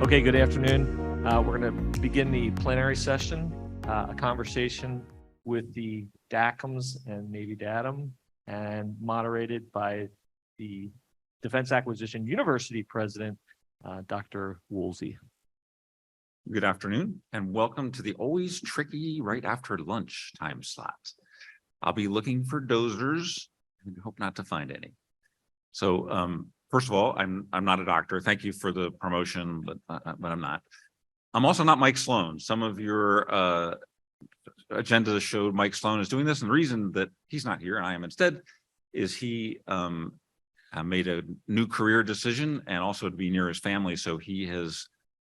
Okay, good afternoon. We're going to begin the plenary session, a conversation with the DACMs and Navy DATM, and moderated by the Defense Acquisition University President, Dr. Woolsey. Good afternoon, and welcome to the always tricky right after lunch time slot. I'll be looking for dozers and hope not to find any. So, first of all, I'm not a doctor. Thank you for the promotion, but I'm not. I'm also not Mike Sloan. Some of your agenda showed Mike Sloan is doing this, and the reason that he's not here and I am instead is he made a new career decision and also to be near his family, so he has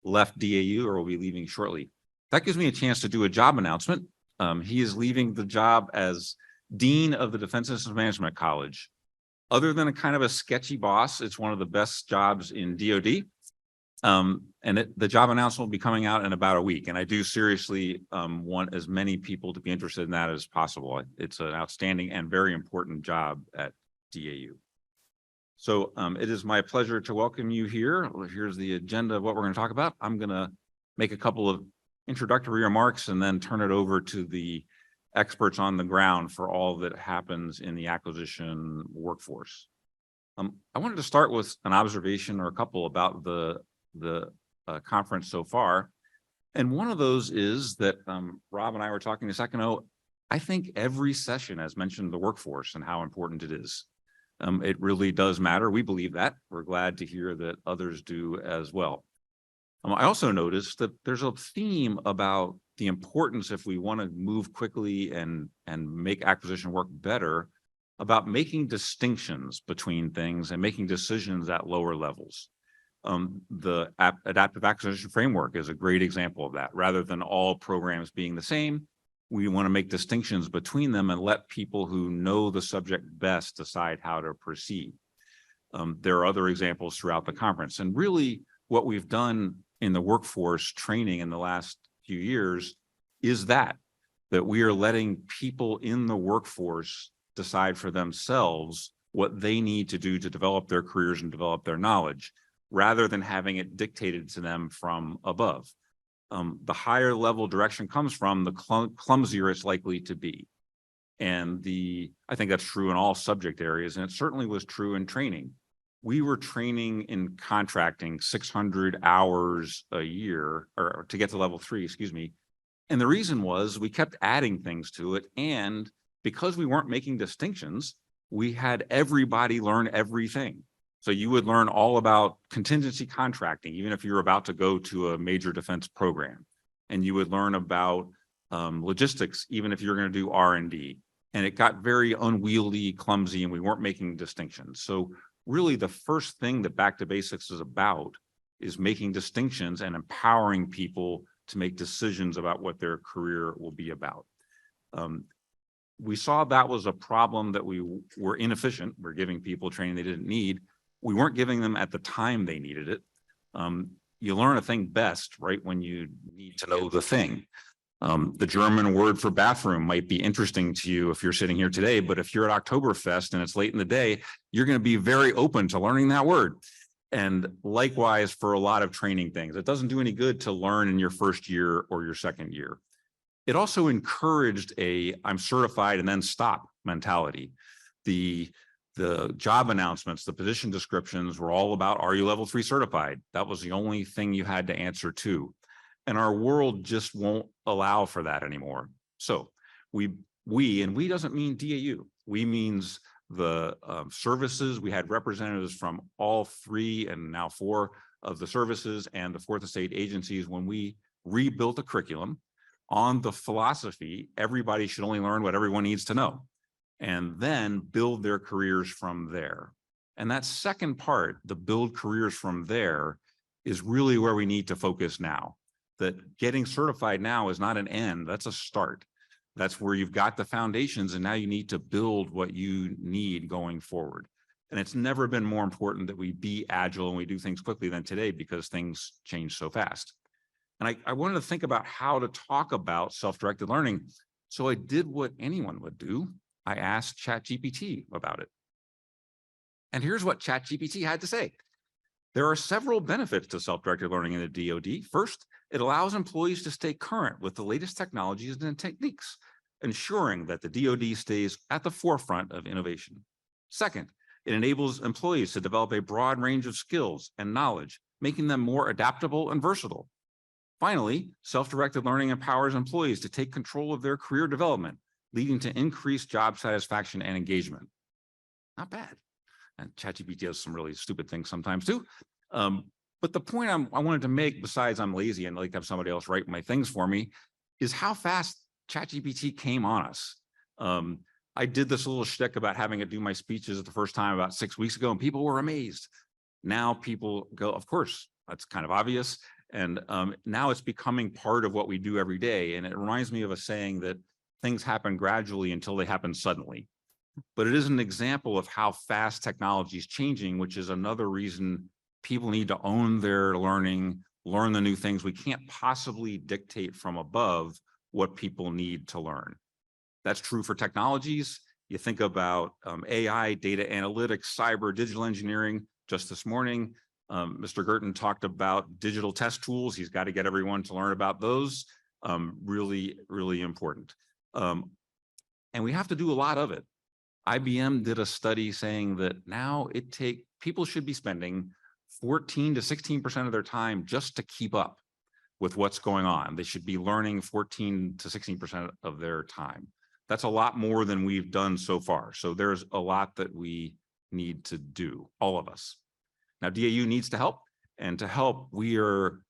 left DAU or will be leaving shortly. That gives me a chance to do a job announcement. He is leaving the job as Dean of the Defense Systems Management College. Other than a kind of a sketchy boss, it's one of the best jobs in DoD. The job announcement will be coming out in about a week. And I do seriously want as many people to be interested in that as possible. It's an outstanding and very important job at DAU. So it is my pleasure to welcome you here. Here's the agenda of what we're going to talk about. I'm going to make a couple of introductory remarks and then turn it over to the experts on the ground for all that happens in the acquisition workforce. I wanted to start with an observation or a couple about the conference so far. And one of those is that Rob and I were talking a second ago. I think every session has mentioned the workforce and how important it is. It really does matter. We believe that. We're glad to hear that others do as well. I also noticed that there's a theme about the importance, if we want to move quickly and make acquisition work better, about making distinctions between things and making decisions at lower levels. The adaptive acquisition framework is a great example of that. Rather than all programs being the same, we want to make distinctions between them and let people who know the subject best decide how to proceed. There are other examples throughout the conference. And really what we've done in the workforce training in the last few years is that we are letting people in the workforce decide for themselves what they need to do to develop their careers and develop their knowledge, rather than having it dictated to them from above. The higher level direction comes from, the clumsier it's likely to be. And I think that's true in all subject areas, and it certainly was true in training. We were training in contracting 600 hours a year, or to get to level 3, excuse me. And the reason was we kept adding things to it. And because we weren't making distinctions, we had everybody learn everything. So you would learn all about contingency contracting, even if you're about to go to a major defense program. And you would learn about logistics, even if you're going to do R&D. And it got very unwieldy, clumsy, and we weren't making distinctions. So really the first thing that Back to Basics is about is making distinctions and empowering people to make decisions about what their career will be about. We saw that was a problem, that we were inefficient. We're giving people training they didn't need. We weren't giving them at the time they needed it. You learn a thing best right when you need to know the thing. The German word for bathroom might be interesting to you if you're sitting here today, but if you're at Oktoberfest and it's late in the day, you're going to be very open to learning that word. And likewise for a lot of training things, it doesn't do any good to learn in your first year or your second year. It also encouraged I'm certified and then stop mentality. The job announcements, the position descriptions were all about, are you level 3 certified? That was the only thing you had to answer to. And our world just won't allow for that anymore. So we doesn't mean DAU. We means the services. We had representatives from all 3 and now 4 of the services and the 4th estate agencies when we rebuilt a curriculum on the philosophy, everybody should only learn what everyone needs to know, and then build their careers from there. And that second part, the build careers from there, is really where we need to focus now. That getting certified now is not an end, that's a start. That's where you've got the foundations, and now you need to build what you need going forward. And it's never been more important that we be agile and we do things quickly than today, because things change so fast. And I wanted to think about how to talk about self-directed learning. So I did what anyone would do. I asked ChatGPT about it. And here's what ChatGPT had to say. There are several benefits to self-directed learning in the DoD. First, it allows employees to stay current with the latest technologies and techniques, ensuring that the DoD stays at the forefront of innovation. Second, it enables employees to develop a broad range of skills and knowledge, making them more adaptable and versatile. Finally, self-directed learning empowers employees to take control of their career development, leading to increased job satisfaction and engagement. Not bad. And ChatGPT does some really stupid things sometimes too. But the point I wanted to make, besides I'm lazy and like to have somebody else write my things for me, is how fast ChatGPT came on us. I did this little shtick about having it do my speeches the first time about 6 weeks ago, and people were amazed. Now people go, of course, that's kind of obvious. And now it's becoming part of what we do every day. And it reminds me of a saying that things happen gradually until they happen suddenly. But it is an example of how fast technology is changing, which is another reason people need to own their learning, learn the new things. We can't possibly dictate from above what people need to learn. That's true for technologies. You think about AI, data analytics, cyber, digital engineering. Just this morning, Mr. Gerton talked about digital test tools. He's got to get everyone to learn about those. Really, really important. And we have to do a lot of it. IBM did a study saying that now people should be spending 14 to 16% of their time just to keep up with what's going on. They should be learning 14 to 16% of their time. That's a lot more than we've done so far. So there's a lot that we need to do, all of us. Now, DAU needs to help, and to help, we are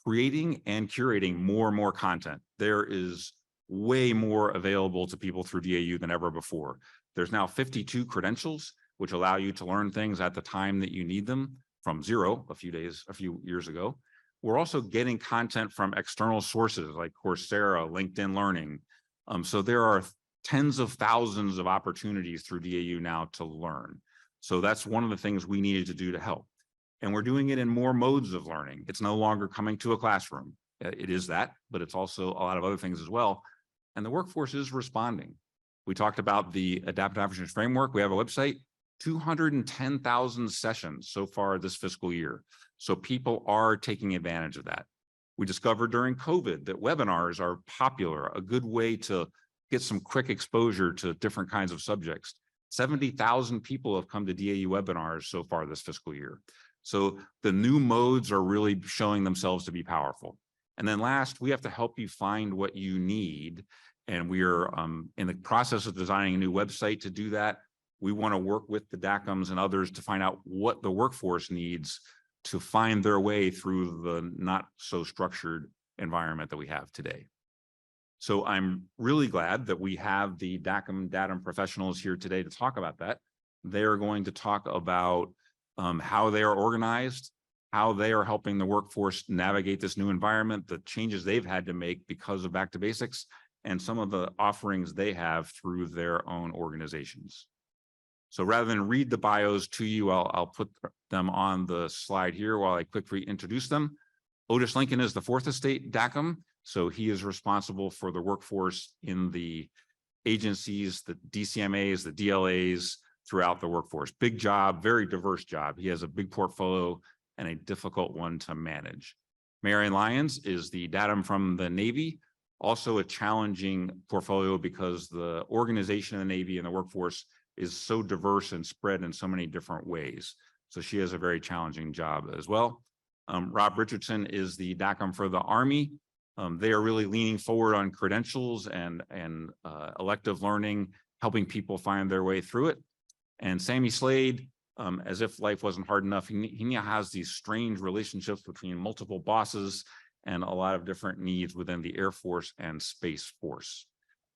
creating and curating more and more content. There is way more available to people through DAU than ever before. There's now 52 credentials, which allow you to learn things at the time that you need them from zero a few years ago. We're also getting content from external sources like Coursera, LinkedIn Learning. So there are tens of thousands of opportunities through DAU now to learn. So that's one of the things we needed to do to help. And we're doing it in more modes of learning. It's no longer coming to a classroom. It is that, but it's also a lot of other things as well. And the workforce is responding. We talked about the Adaptive Application Framework. We have a website, 210,000 sessions so far this fiscal year. So people are taking advantage of that. We discovered during COVID that webinars are popular, a good way to get some quick exposure to different kinds of subjects. 70,000 people have come to DAU webinars so far this fiscal year. So the new modes are really showing themselves to be powerful. And then last, we have to help you find what you need. And we are in the process of designing a new website to do that. We want to work with the DACMs and others to find out what the workforce needs to find their way through the not so structured environment that we have today. So I'm really glad that we have the DATM professionals here today to talk about that. They're going to talk about how they are organized, how they are helping the workforce navigate this new environment, the changes they've had to make because of Back to Basics, and some of the offerings they have through their own organizations. So rather than read the bios to you, I'll put them on the slide here while I quickly introduce them. Otis Lincoln is the fourth estate DACM. So he is responsible for the workforce in the agencies, the DCMAs, the DLAs throughout the workforce. Big job, very diverse job. He has a big portfolio and a difficult one to manage. Marianne Lyons is the DATM from the Navy, also a challenging portfolio because the organization of the Navy and the workforce is so diverse and spread in so many different ways. So she has a very challenging job as well. Rob Richardson is the DACM for the Army. They are really leaning forward on credentials and elective learning, helping people find their way through it. And Sammy Slade, as if life wasn't hard enough, he now has these strange relationships between multiple bosses and a lot of different needs within the Air Force and Space Force.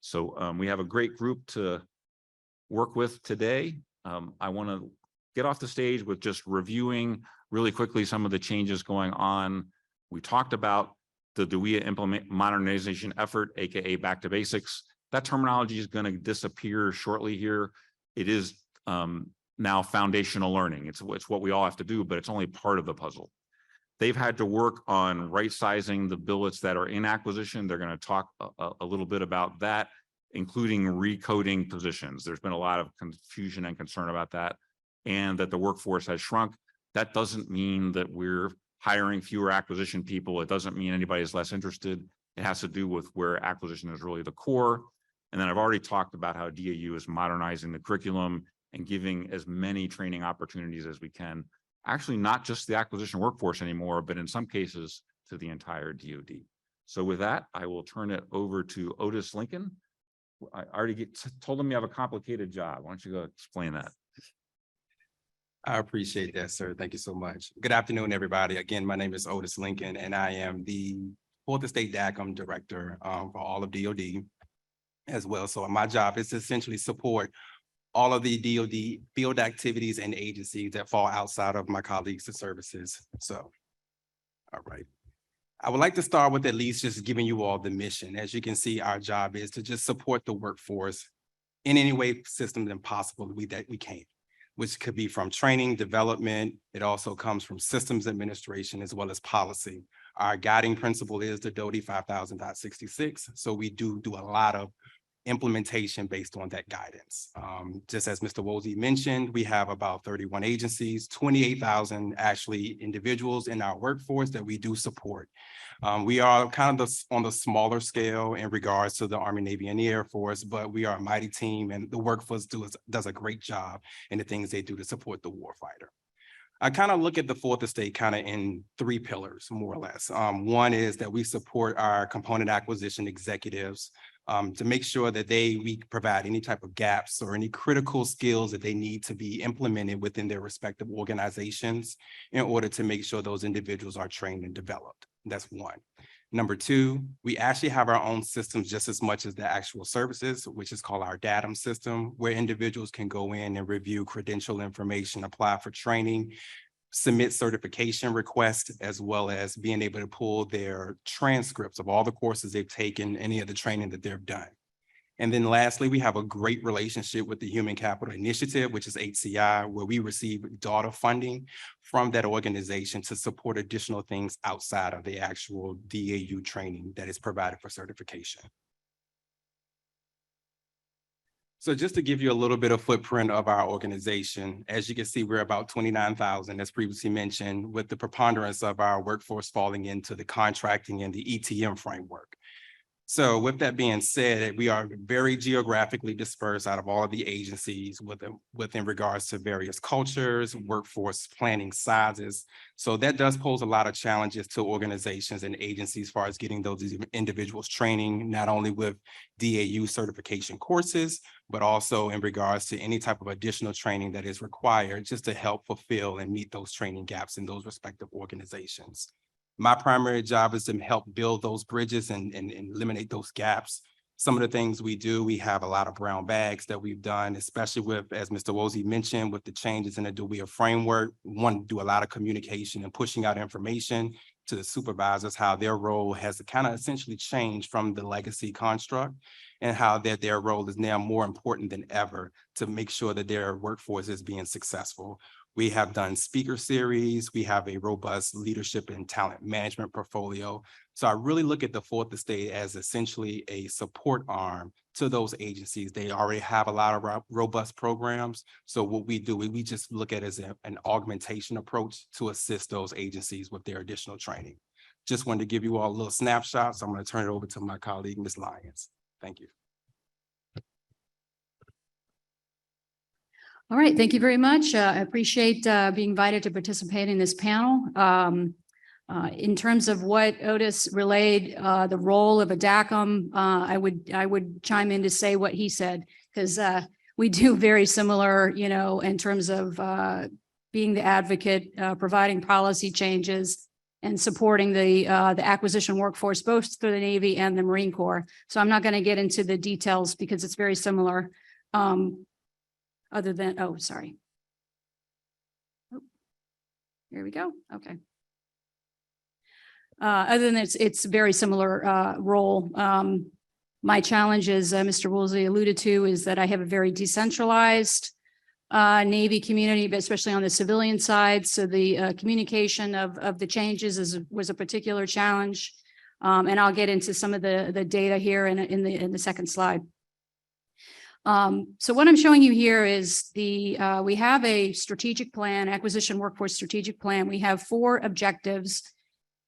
So we have a great group to work with today. I want to get off the stage with just reviewing really quickly some of the changes going on. We talked about the DWIA implement modernization effort, AKA Back to Basics. That terminology is going to disappear shortly here. It is now foundational learning. It's what we all have to do, but it's only part of the puzzle. They've had to work on right-sizing the billets that are in acquisition. They're going to talk a little bit about that, including recoding positions. There's been a lot of confusion and concern about that, and that the workforce has shrunk. That doesn't mean that we're hiring fewer acquisition people. It doesn't mean anybody is less interested. It has to do with where acquisition is really the core. And then I've already talked about how DAU is modernizing the curriculum and giving as many training opportunities as we can. Actually, not just the acquisition workforce anymore, but in some cases to the entire DoD. So with that, I will turn it over to Otis Lincoln. I already told him you have a complicated job. Why don't you go explain that? I appreciate that, sir. Thank you so much. Good afternoon, everybody. Again, my name is Otis Lincoln, and I am the Fourth Estate DACM Director for all of DoD as well. So my job is to essentially support all of the DoD field activities and agencies that fall outside of my colleagues' services. So, all right. I would like to start with at least just giving you all the mission. As you can see, our job is to just support the workforce in any way systems and possible that we can, which could be from training, development. It also comes from systems administration as well as policy. Our guiding principle is the DoD 5000.66. So we do a lot of implementation based on that guidance. Just as Mr. Woolsey mentioned, we have about 31 agencies, 28,000 actually individuals in our workforce that we do support. We are kind of on the smaller scale in regards to the Army, Navy, and the Air Force, but we are a mighty team, and the workforce does a great job in the things they do to support the warfighter. I kind of look at the Fourth Estate kind of in three pillars, more or less. One is that we support our component acquisition executives to make sure that we provide any type of gaps or any critical skills that they need to be implemented within their respective organizations in order to make sure those individuals are trained and developed. That's one. Number two, we actually have our own systems just as much as the actual services, which is called our DATM system, where individuals can go in and review credential information, apply for training, submit certification requests, as well as being able to pull their transcripts of all the courses they've taken, any of the training that they've done. And then lastly, we have a great relationship with the Human Capital Initiative, which is HCI, where we receive daughter funding from that organization to support additional things outside of the actual DAU training that is provided for certification. So just to give you a little bit of footprint of our organization, as you can see, we're about 29,000, as previously mentioned, with the preponderance of our workforce falling into the contracting and the ETM framework. So with that being said, we are very geographically dispersed out of all of the agencies within regards to various cultures, workforce planning sizes. So that does pose a lot of challenges to organizations and agencies as far as getting those individuals training, not only with DAU certification courses, but also in regards to any type of additional training that is required just to help fulfill and meet those training gaps in those respective organizations. My primary job is to help build those bridges and eliminate those gaps. Some of the things we do, we have a lot of brown bags that we've done, especially with, as Mr. Woolsey mentioned, with the changes in the DOEA framework. We want to do a lot of communication and pushing out information to the supervisors, how their role has kind of essentially changed from the legacy construct and how their role is now more important than ever to make sure that their workforce is being successful. We have done speaker series. We have a robust leadership and talent management portfolio. So I really look at the Fourth Estate as essentially a support arm to those agencies. They already have a lot of robust programs. So what we do, we just look at it as an augmentation approach to assist those agencies with their additional training. Just wanted to give you all a little snapshot. So I'm going to turn it over to my colleague, Ms. Lyons. Thank you. All right, thank you very much. I appreciate being invited to participate in this panel. In terms of what Otis relayed, the role of a DACM, I would chime in to say what he said, because we do very similar, in terms of being the advocate, providing policy changes, and supporting the acquisition workforce, both through the Navy and the Marine Corps. So I'm not going to get into the details because it's very similar. Other than, oh, sorry. Oh, here we go. Okay. Other than it's very similar role. My challenge, as Mr. Woolsey alluded to, is that I have a very decentralized Navy community, but especially on the civilian side. So the communication of the changes was a particular challenge. And I'll get into some of the data here in the second slide. So what I'm showing you here is we have a strategic plan, acquisition workforce strategic plan. We have 4 objectives.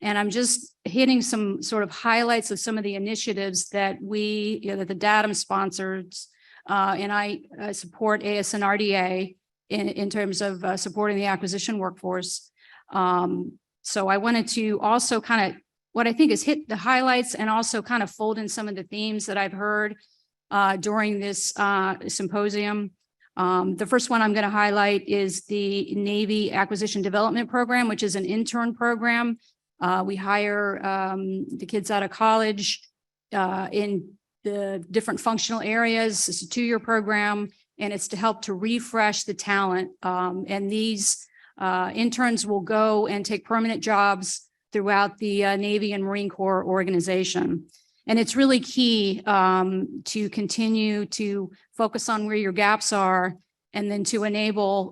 And I'm just hitting some sort of highlights of some of the initiatives that that the DATM sponsors. And I support ASNRDA in terms of supporting the acquisition workforce. So I wanted to also kind of, what I think is hit the highlights and also kind of fold in some of the themes that I've heard during this symposium. The first one I'm going to highlight is the Navy Acquisition Development Program, which is an intern program. We hire the kids out of college in the different functional areas. It's a 2-year program, and it's to help to refresh the talent. And these interns will go and take permanent jobs throughout the Navy and Marine Corps organization. And it's really key to continue to focus on where your gaps are, and then to enable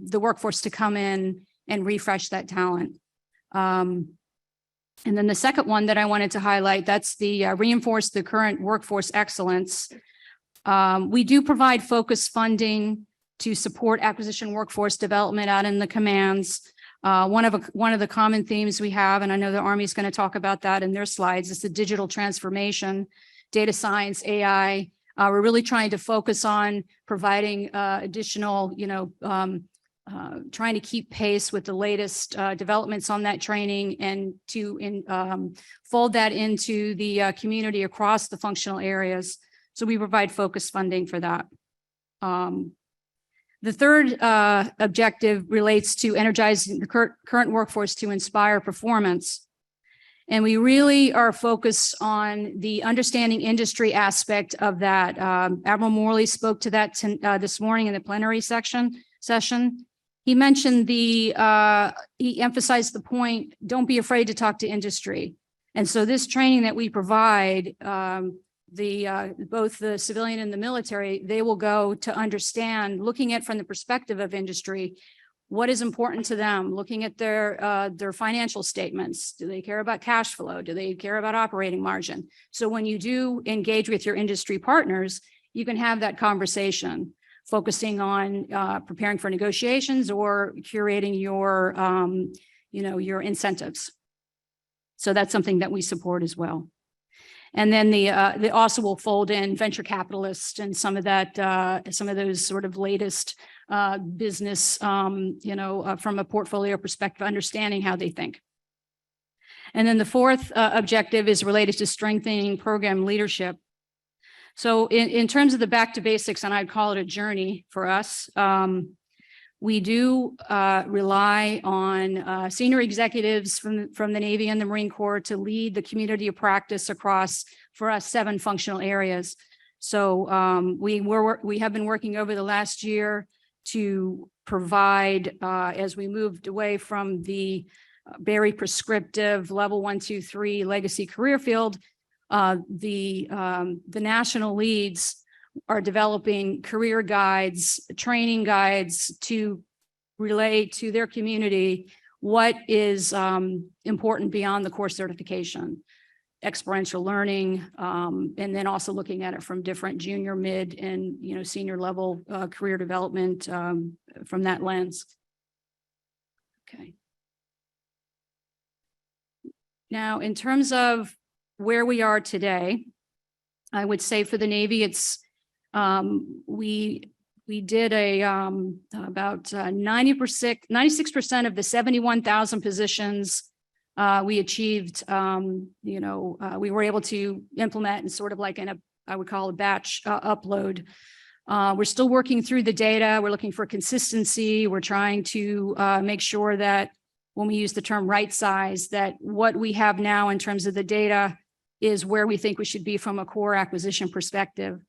the workforce to come in and refresh that talent. And then the second one that I wanted to highlight, that's the reinforce the current workforce excellence. We do provide focused funding to support acquisition workforce development out in the commands. One of the common themes we have, and I know the Army is going to talk about that in their slides, is the digital transformation, data science, AI. We're really trying to focus on providing additional, trying to keep pace with the latest developments on that training, and to fold that into the community across the functional areas. So we provide focused funding for that. The third objective relates to energizing the current workforce to inspire performance. And we really are focused on the understanding industry aspect of that. Admiral Morley spoke to that this morning in the plenary session. He mentioned he emphasized the point, don't be afraid to talk to industry. And so this training that we provide, both the civilian and the military, they will go to understand, looking at from the perspective of industry, what is important to them, looking at their financial statements. Do they care about cash flow? Do they care about operating margin? So when you do engage with your industry partners, you can have that conversation, focusing on preparing for negotiations or curating your, your incentives. So that's something that we support as well. And then they also will fold in venture capitalists and some of those sort of latest business, from a portfolio perspective, understanding how they think. And then the fourth objective is related to strengthening program leadership. So in terms of the back to basics, and I'd call it a journey for us, we do rely on senior executives from the Navy and the Marine Corps to lead the community of practice across, for us, 7 functional areas. So we have been working over the last year to provide, as we moved away from the very prescriptive level 1, 2, 3 legacy career field, the national leads are developing career guides, training guides to relay to their community what is important beyond the core certification, experiential learning, and then also looking at it from different junior, mid, and senior level career development from that lens. Okay. Now, in terms of where we are today, I would say for the Navy, it's we did about 96% of the 71,000 positions we achieved. We were able to implement in sort of like I would call a batch upload. We're still working through the data. We're looking for consistency. We're trying to make sure that when we use the term right size, that what we have now in terms of the data is where we think we should be from a core acquisition perspective.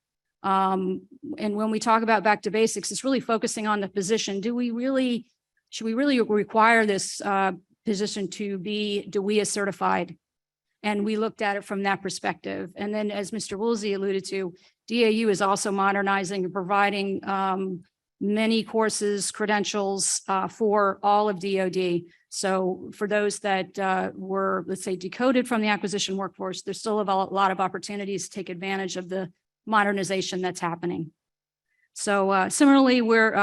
And when we talk about back to basics, it's really focusing on the position. Should we really require this position to be DWIA certified? And we looked at it from that perspective. And then, as Mr. Woolsey alluded to, DAU is also modernizing and providing many courses, credentials for all of DoD. So for those that were, let's say, decoded from the acquisition workforce, there's still a lot of opportunities to take advantage of the modernization that's happening. So similarly, we're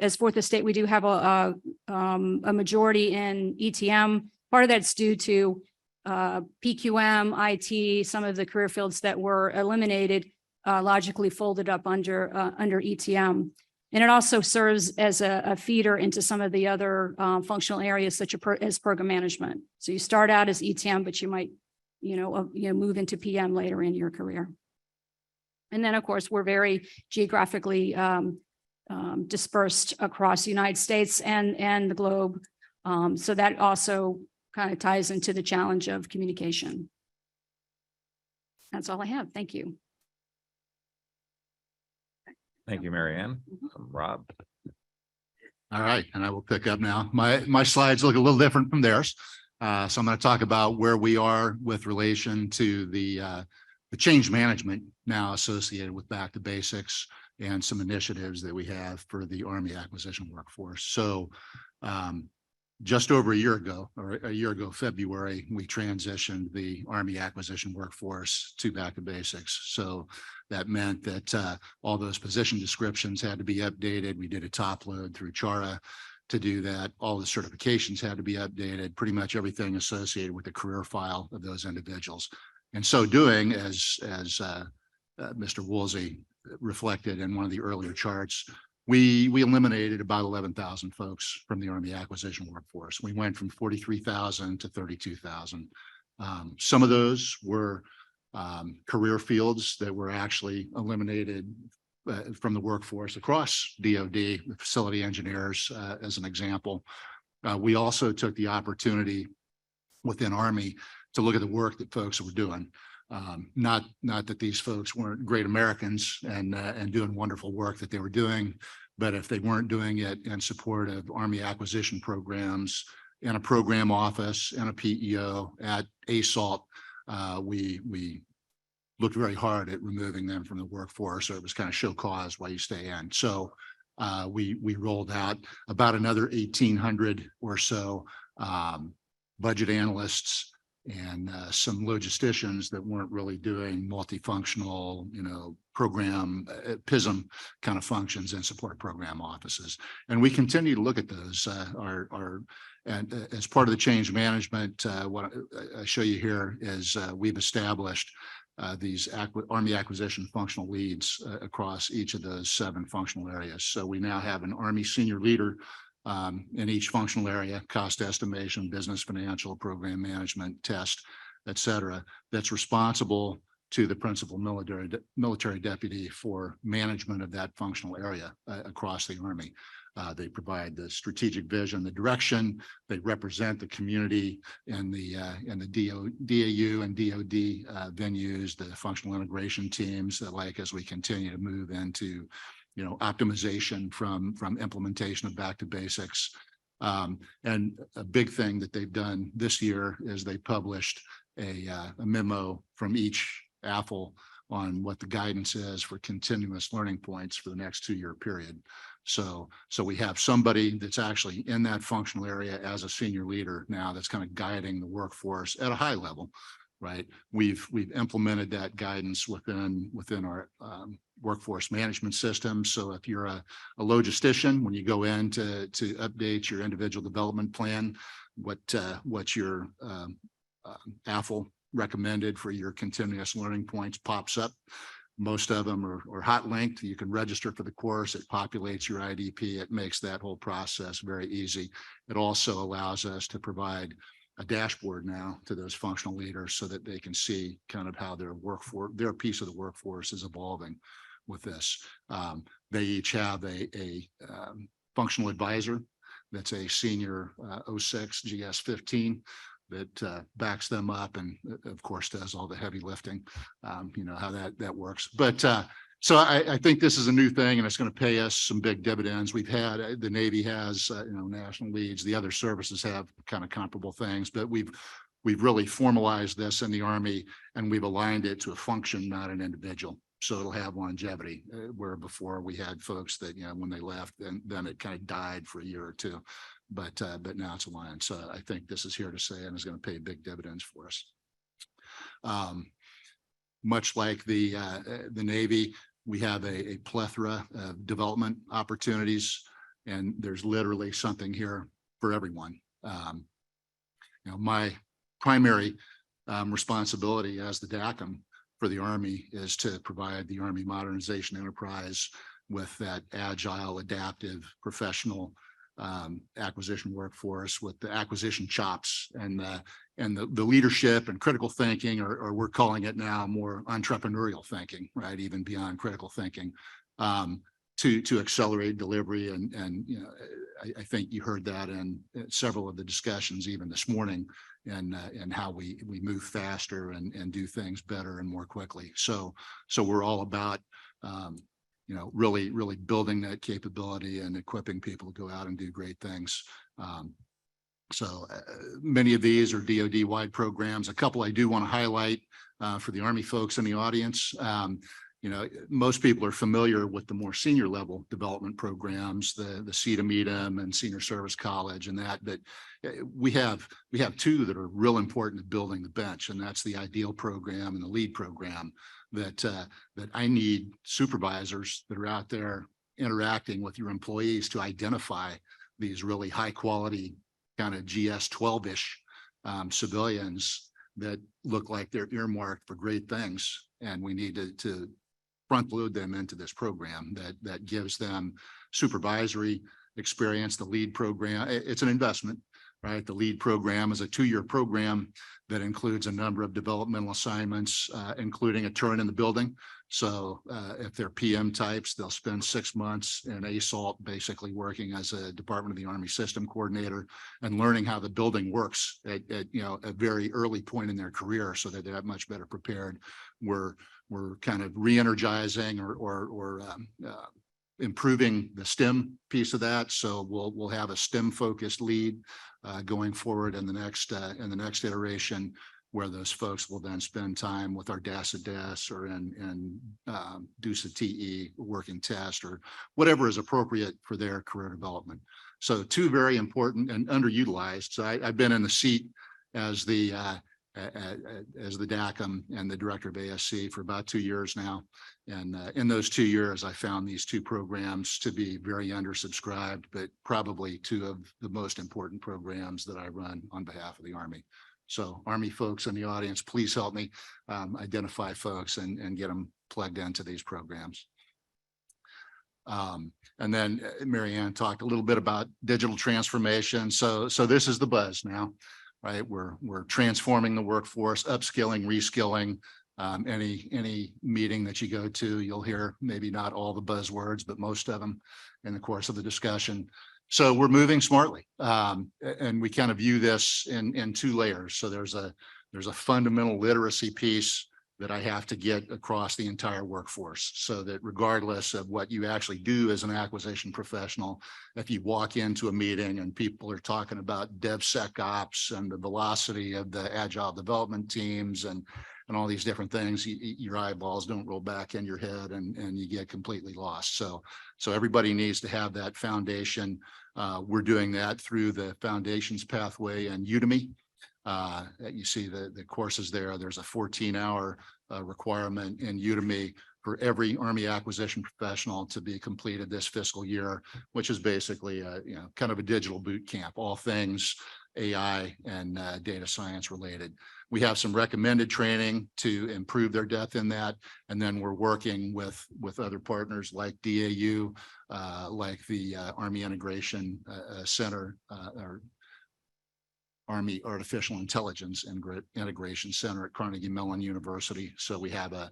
as Fourth Estate, we do have a majority in ETM. Part of that's due to PQM, IT, some of the career fields that were eliminated logically folded up under ETM. And it also serves as a feeder into some of the other functional areas such as program management. So you start out as ETM, but you might, move into PM later in your career. And then, of course, we're very geographically dispersed across the United States and the globe. So that also kind of ties into the challenge of communication. That's all I have. Thank you. Thank you, Marianne. Rob. All right, and I will pick up now. My slides look a little different from theirs. So I'm going to talk about where we are with relation to the change management now associated with Back to Basics and some initiatives that we have for the Army acquisition workforce. So just over a year ago, February, we transitioned the Army acquisition workforce to Back to Basics. So that meant that all those position descriptions had to be updated. We did a top load through Chara to do that. All the certifications had to be updated, pretty much everything associated with the career file of those individuals. And so doing, as Mr. Woolsey reflected in one of the earlier charts, we eliminated about 11,000 folks from the Army acquisition workforce. We went from 43,000 to 32,000. Some of those were career fields that were actually eliminated from the workforce across DoD, facility engineers, as an example. We also took the opportunity within Army to look at the work that folks were doing. Not that these folks weren't great Americans and doing wonderful work that they were doing, but if they weren't doing it in support of Army acquisition programs in a program office and a PEO at ASALT, we looked very hard at removing them from the workforce. So it was kind of show cause why you stay in. So we rolled out about another 1,800 or so budget analysts and some logisticians that weren't really doing multifunctional, program PISM kind of functions in support program offices. And we continue to look at those. And as part of the change management, what I show you here is we've established these Army acquisition functional leads across each of those 7 functional areas. So we now have an Army senior leader in each functional area: cost estimation, business, financial, program management, test, et cetera, that's responsible to the principal military deputy for management of that functional area across the Army. They provide the strategic vision, the direction. They represent the community in the DAU and DoD venues, the functional integration teams that, like, as we continue to move into optimization from implementation of Back to Basics. And a big thing that they've done this year is they published a memo from each AFL on what the guidance is for continuous learning points for the next 2-year period. So we have somebody that's actually in that functional area as a senior leader now that's kind of guiding the workforce at a high level, right? We've implemented that guidance within our workforce management system. So if you're a logistician, when you go in to update your individual development plan, what your AFL recommended for your continuous learning points pops up. Most of them are hot linked. You can register for the course. It populates your IDP. It makes that whole process very easy. It also allows us to provide a dashboard now to those functional leaders so that they can see kind of how their piece of the workforce is evolving with this. They each have a functional advisor that's a senior 06 GS 15 that backs them up and of course does all the heavy lifting. How that works. But so I think this is a new thing and it's going to pay us some big dividends. We've had, the Navy has, national leads, the other services have kind of comparable things, but we've really formalized this in the Army and we've aligned it to a function, not an individual. So it'll have longevity, where before we had folks that, when they left, then it kind of died for a year or two. But now it's aligned. So I think this is here to stay and is going to pay big dividends for us. Much like the Navy, We have a plethora of development opportunities, and there's literally something here for everyone. My primary responsibility as the DACM for the Army is to provide the Army modernization enterprise with that agile, adaptive, professional acquisition workforce with the acquisition chops and the leadership and critical thinking, or we're calling it now more entrepreneurial thinking, right? Even beyond critical thinking, to accelerate delivery. And I think you heard that in several of the discussions even this morning, and how we move faster and do things better and more quickly. So we're all about really building that capability and equipping people to go out and do great things. So many of these are DoD-wide programs. A couple I do want to highlight for the Army folks in the audience. Most people are familiar with the more senior level development programs, the CETA and Senior Service College and that, but we have two that are real important to building the bench, and that's the IDEAL program and the LEAD program that I need supervisors that are out there interacting with your employees to identify these really high quality kind of GS 12-ish civilians that look like they're earmarked for great things. And we need to front load them into this program that gives them supervisory experience. The LEAD program, it's an investment, right? The LEAD program is a 2-year program that includes a number of developmental assignments, including a turn in the building. So if they're PM types, they'll spend 6 months in ASALT, basically working as a Department of the Army system coordinator and learning how the building works at a very early point in their career, so that they're that much better prepared. We're kind of re-energizing or improving the STEM piece of that. So we'll have a STEM focused LEAD going forward in the next iteration, where those folks will then spend time with our DAS or in DUSA TE working test or whatever is appropriate for their career development. So two very important and underutilized. So I've been in the seat as the DACM and the director of ASC for about 2 years now. And in those 2 years, I found these two programs to be very undersubscribed, but probably two of the most important programs that I run on behalf of the Army. So Army folks in the audience, please help me identify folks and get them plugged into these programs. And then Marianne talked a little bit about digital transformation. So this is the buzz now. Right, we're transforming the workforce, upskilling, reskilling. Any meeting that you go to, you'll hear maybe not all the buzzwords, but most of them in the course of the discussion. So we're moving smartly, and we kind of view this in 2 layers. So there's a fundamental literacy piece that I have to get across the entire workforce, so that regardless of what you actually do as an acquisition professional, if you walk into a meeting and people are talking about DevSecOps and the velocity of the agile development teams and all these different things, your eyeballs don't roll back in your head and you get completely lost. So everybody needs to have that foundation. We're doing that through the foundations pathway and Udemy. You see the courses there. There's a 14-hour requirement in Udemy for every Army acquisition professional to be completed this fiscal year, which is basically kind of a digital boot camp, all things AI and data science related. We have some recommended training to improve their depth in that, and then we're working with other partners like DAU, like the Army Integration Center, or Army Artificial Intelligence Integration Center at Carnegie Mellon University. So we have a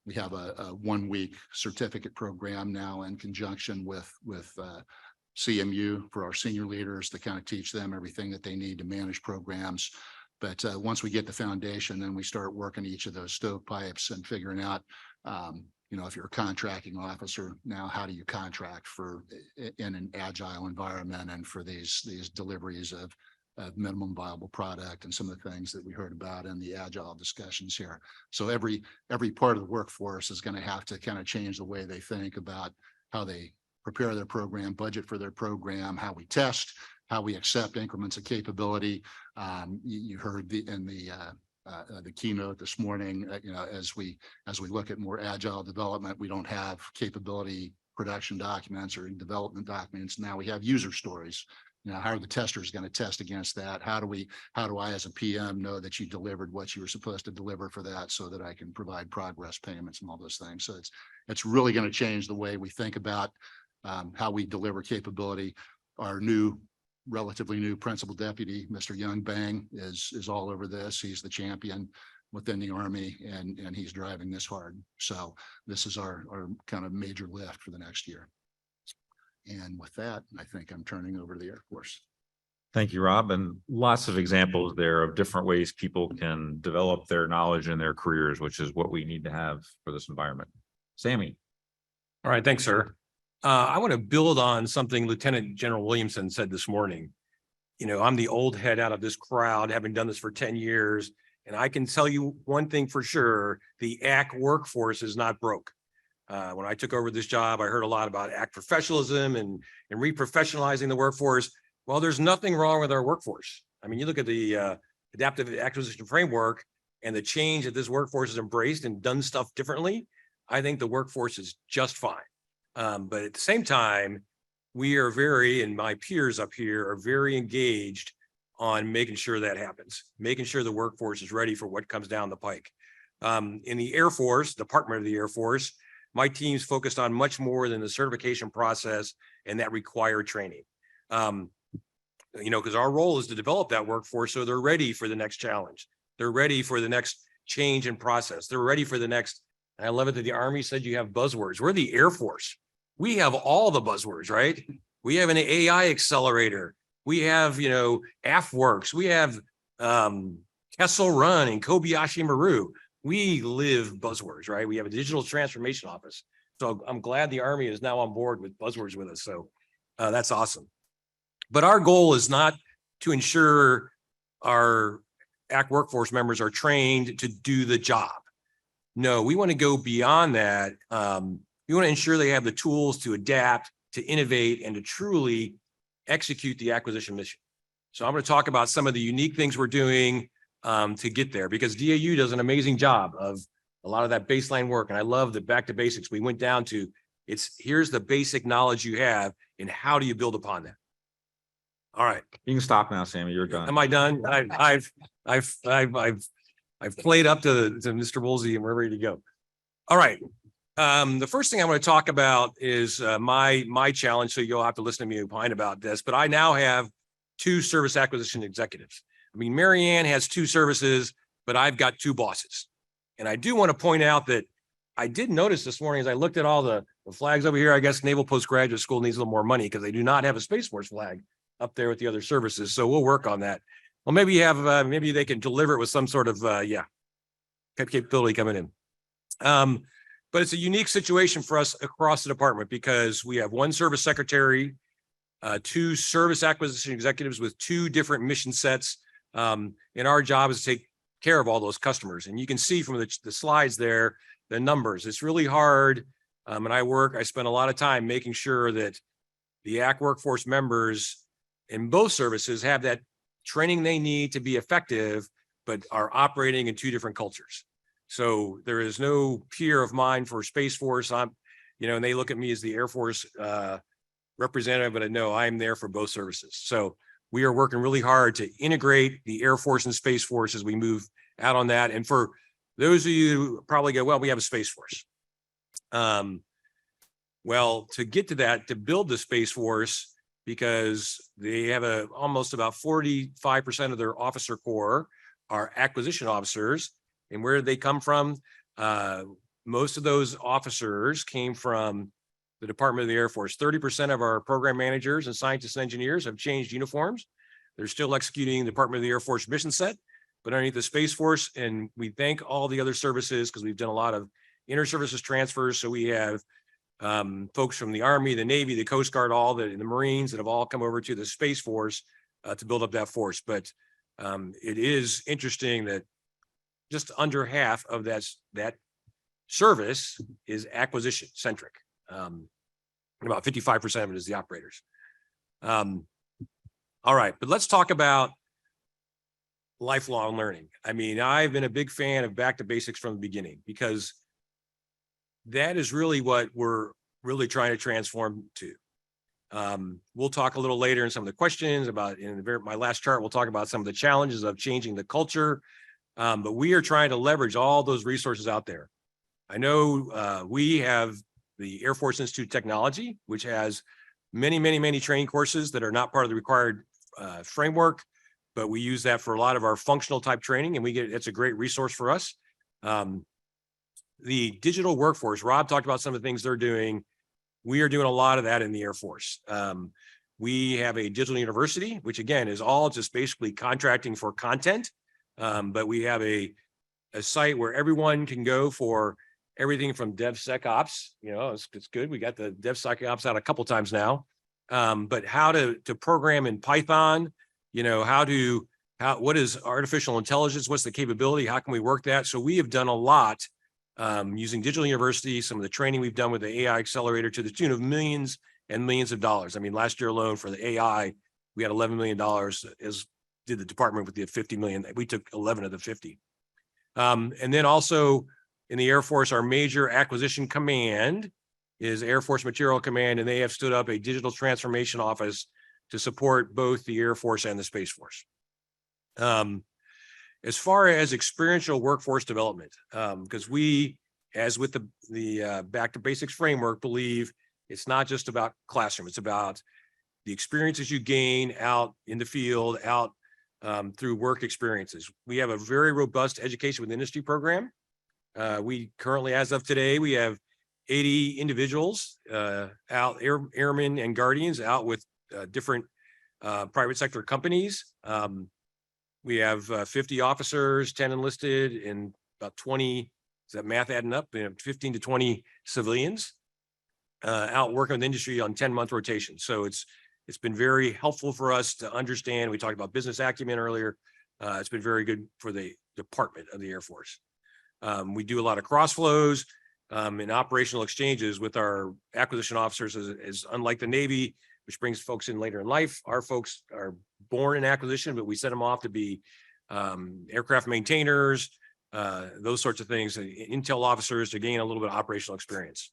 1-week certificate program now in conjunction with CMU for our senior leaders to kind of teach them everything that they need to manage programs. But once we get the foundation, then we start working each of those stovepipes and figuring out, if you're a contracting officer now, how do you contract in an agile environment and for these deliveries of minimum viable product and some of the things that we heard about in the agile discussions here. So every part of the workforce is going to have to kind of change the way they think about how they prepare their program, budget for their program, how we test, how we accept increments of capability. You heard in the the keynote this morning, as we look at more agile development, we don't have capability production documents or development documents. Now we have user stories. How are the testers going to test against that? How do I as a PM know that you delivered what you were supposed to deliver for that so that I can provide progress payments and all those things? So it's really going to change the way we think about how we deliver capability. Our relatively new principal deputy, Mr. Young Bang, is all over this. He's the champion within the Army, and he's driving this hard. So this is our kind of major lift for the next year. And with that, I think I'm turning over to the Air Force. Thank you, Rob. And lots of examples there of different ways people can develop their knowledge in their careers, which is what we need to have for this environment. Sammy. All right, thanks, sir. I want to build on something Lieutenant General Williamson said this morning. I'm the old head out of this crowd, having done this for 10 years. And I can tell you one thing for sure, the ACK workforce is not broke. When I took over this job, I heard a lot about ACK professionalism and reprofessionalizing the workforce. Well, there's nothing wrong with our workforce. I mean, you look at the adaptive acquisition framework and the change that this workforce has embraced and done stuff differently. I think the workforce is just fine. But at the same time, we are and my peers up here are very engaged on making sure that happens, making sure the workforce is ready for what comes down the pike. In the Air Force, Department of the Air Force, my team's focused on much more than the certification process and that required training. Because our role is to develop that workforce so they're ready for the next challenge. They're ready for the next change in process. They're ready for the next. I love it that the Army said you have buzzwords. We're the Air Force. We have all the buzzwords, right? We have an AI accelerator. We have, AFWorks. We have Kessel Run and Kobayashi Maru. We live buzzwords, right? We have a digital transformation office. So I'm glad the Army is now on board with buzzwords with us. So that's awesome. But our goal is not to ensure our ACK workforce members are trained to do the job. No, we want to go beyond that. We want to ensure they have the tools to adapt, to innovate, and to truly execute the acquisition mission. So I'm going to talk about some of the unique things we're doing to get there, because DAU does an amazing job of a lot of that baseline work. And I love the back to basics we went down to. Here's the basic knowledge you have and how do you build upon that? All right. You can stop now, Sammy. You're done. Am I done? I've played up to Mr. Woolsey and we're ready to go. All right. The first thing I want to talk about is my challenge. So you'll have to listen to me opine about this, but I now have 2 service acquisition executives. I mean, Marianne has 2 services, but I've got 2 bosses. And I do want to point out that I did notice this morning as I looked at all the flags over here, I guess Naval Postgraduate School needs a little more money because they do not have a Space Force flag up there with the other services. So we'll work on that. Well, maybe you have, maybe they can deliver it with some sort of, capability coming in. But it's a unique situation for us across the department because we have 1 service secretary, 2 service acquisition executives with 2 different mission sets. And our job is to take care of all those customers. And you can see from the slides there, the numbers. It's really hard. And I spend a lot of time making sure that the ACK workforce members in both services have that training they need to be effective, but are operating in 2 different cultures. So there is no peer of mine for Space Force. And they look at me as the Air Force representative, but I know I'm there for both services. So we are working really hard to integrate the Air Force and Space Force as we move out on that. And for those of you who probably go, well, we have a Space Force. Well, to get to that, to build the Space Force, because they have almost about 45% of their officer corps are acquisition officers. And where did they come from? Most of those officers came from the Department of the Air Force. 30% of our program managers and scientists and engineers have changed uniforms. They're still executing the Department of the Air Force mission set, but underneath the Space Force. And we thank all the other services because we've done a lot of inter-services transfers. So we have folks from the Army, the Navy, the Coast Guard, the Marines that have all come over to the Space Force to build up that force. But it is interesting that just under half of that service is acquisition centric. About 55% of it is the operators. All right, but let's talk about lifelong learning. I mean, I've been a big fan of back to basics from the beginning because that is really what we're really trying to transform to. We'll talk a little later in some of the questions about my last chart, we'll talk about some of the challenges of changing the culture. But we are trying to leverage all those resources out there. I know we have the Air Force Institute of Technology, which has many training courses that are not part of the required framework, but we use that for a lot of our functional type training, and it's a great resource for us. The digital workforce, Rob talked about some of the things they're doing. We are doing a lot of that in the Air Force. We have a digital university, which again is all just basically contracting for content. But we have a site where everyone can go for everything from DevSecOps. You know, it's good. We got the DevSecOps out a couple times now. But how to program in Python, you know, what is artificial intelligence? What's the capability? How can we work that? So we have done a lot using Digital University, some of the training we've done with the AI Accelerator to the tune of millions and millions of dollars. I mean, last year alone for the AI, we had $11 million, as did the department with the 50 million. We took 11 of the 50. And then also in the Air Force, our major acquisition command is Air Force Material Command, and they have stood up a digital transformation office to support both the Air Force and the Space Force. As far as experiential workforce development, because we, as with the Back to Basics framework, believe it's not just about classroom, it's about the experiences you gain out in the field, out through work experiences. We have a very robust education with industry program. We currently, as of today, we have 80 individuals out, airmen and guardians out with different private sector companies. We have 50 officers, 10 enlisted, and about 20, is that math adding up? 15 to 20 civilians out working with industry on 10-month rotation. So it's been very helpful for us to understand. We talked about business acumen earlier. It's been very good for the Department of the Air Force. We do a lot of cross flows and operational exchanges with our acquisition officers, as unlike the Navy, which brings folks in later in life. Our folks are born in acquisition, but we send them off to be aircraft maintainers, those sorts of things, intel officers to gain a little bit of operational experience.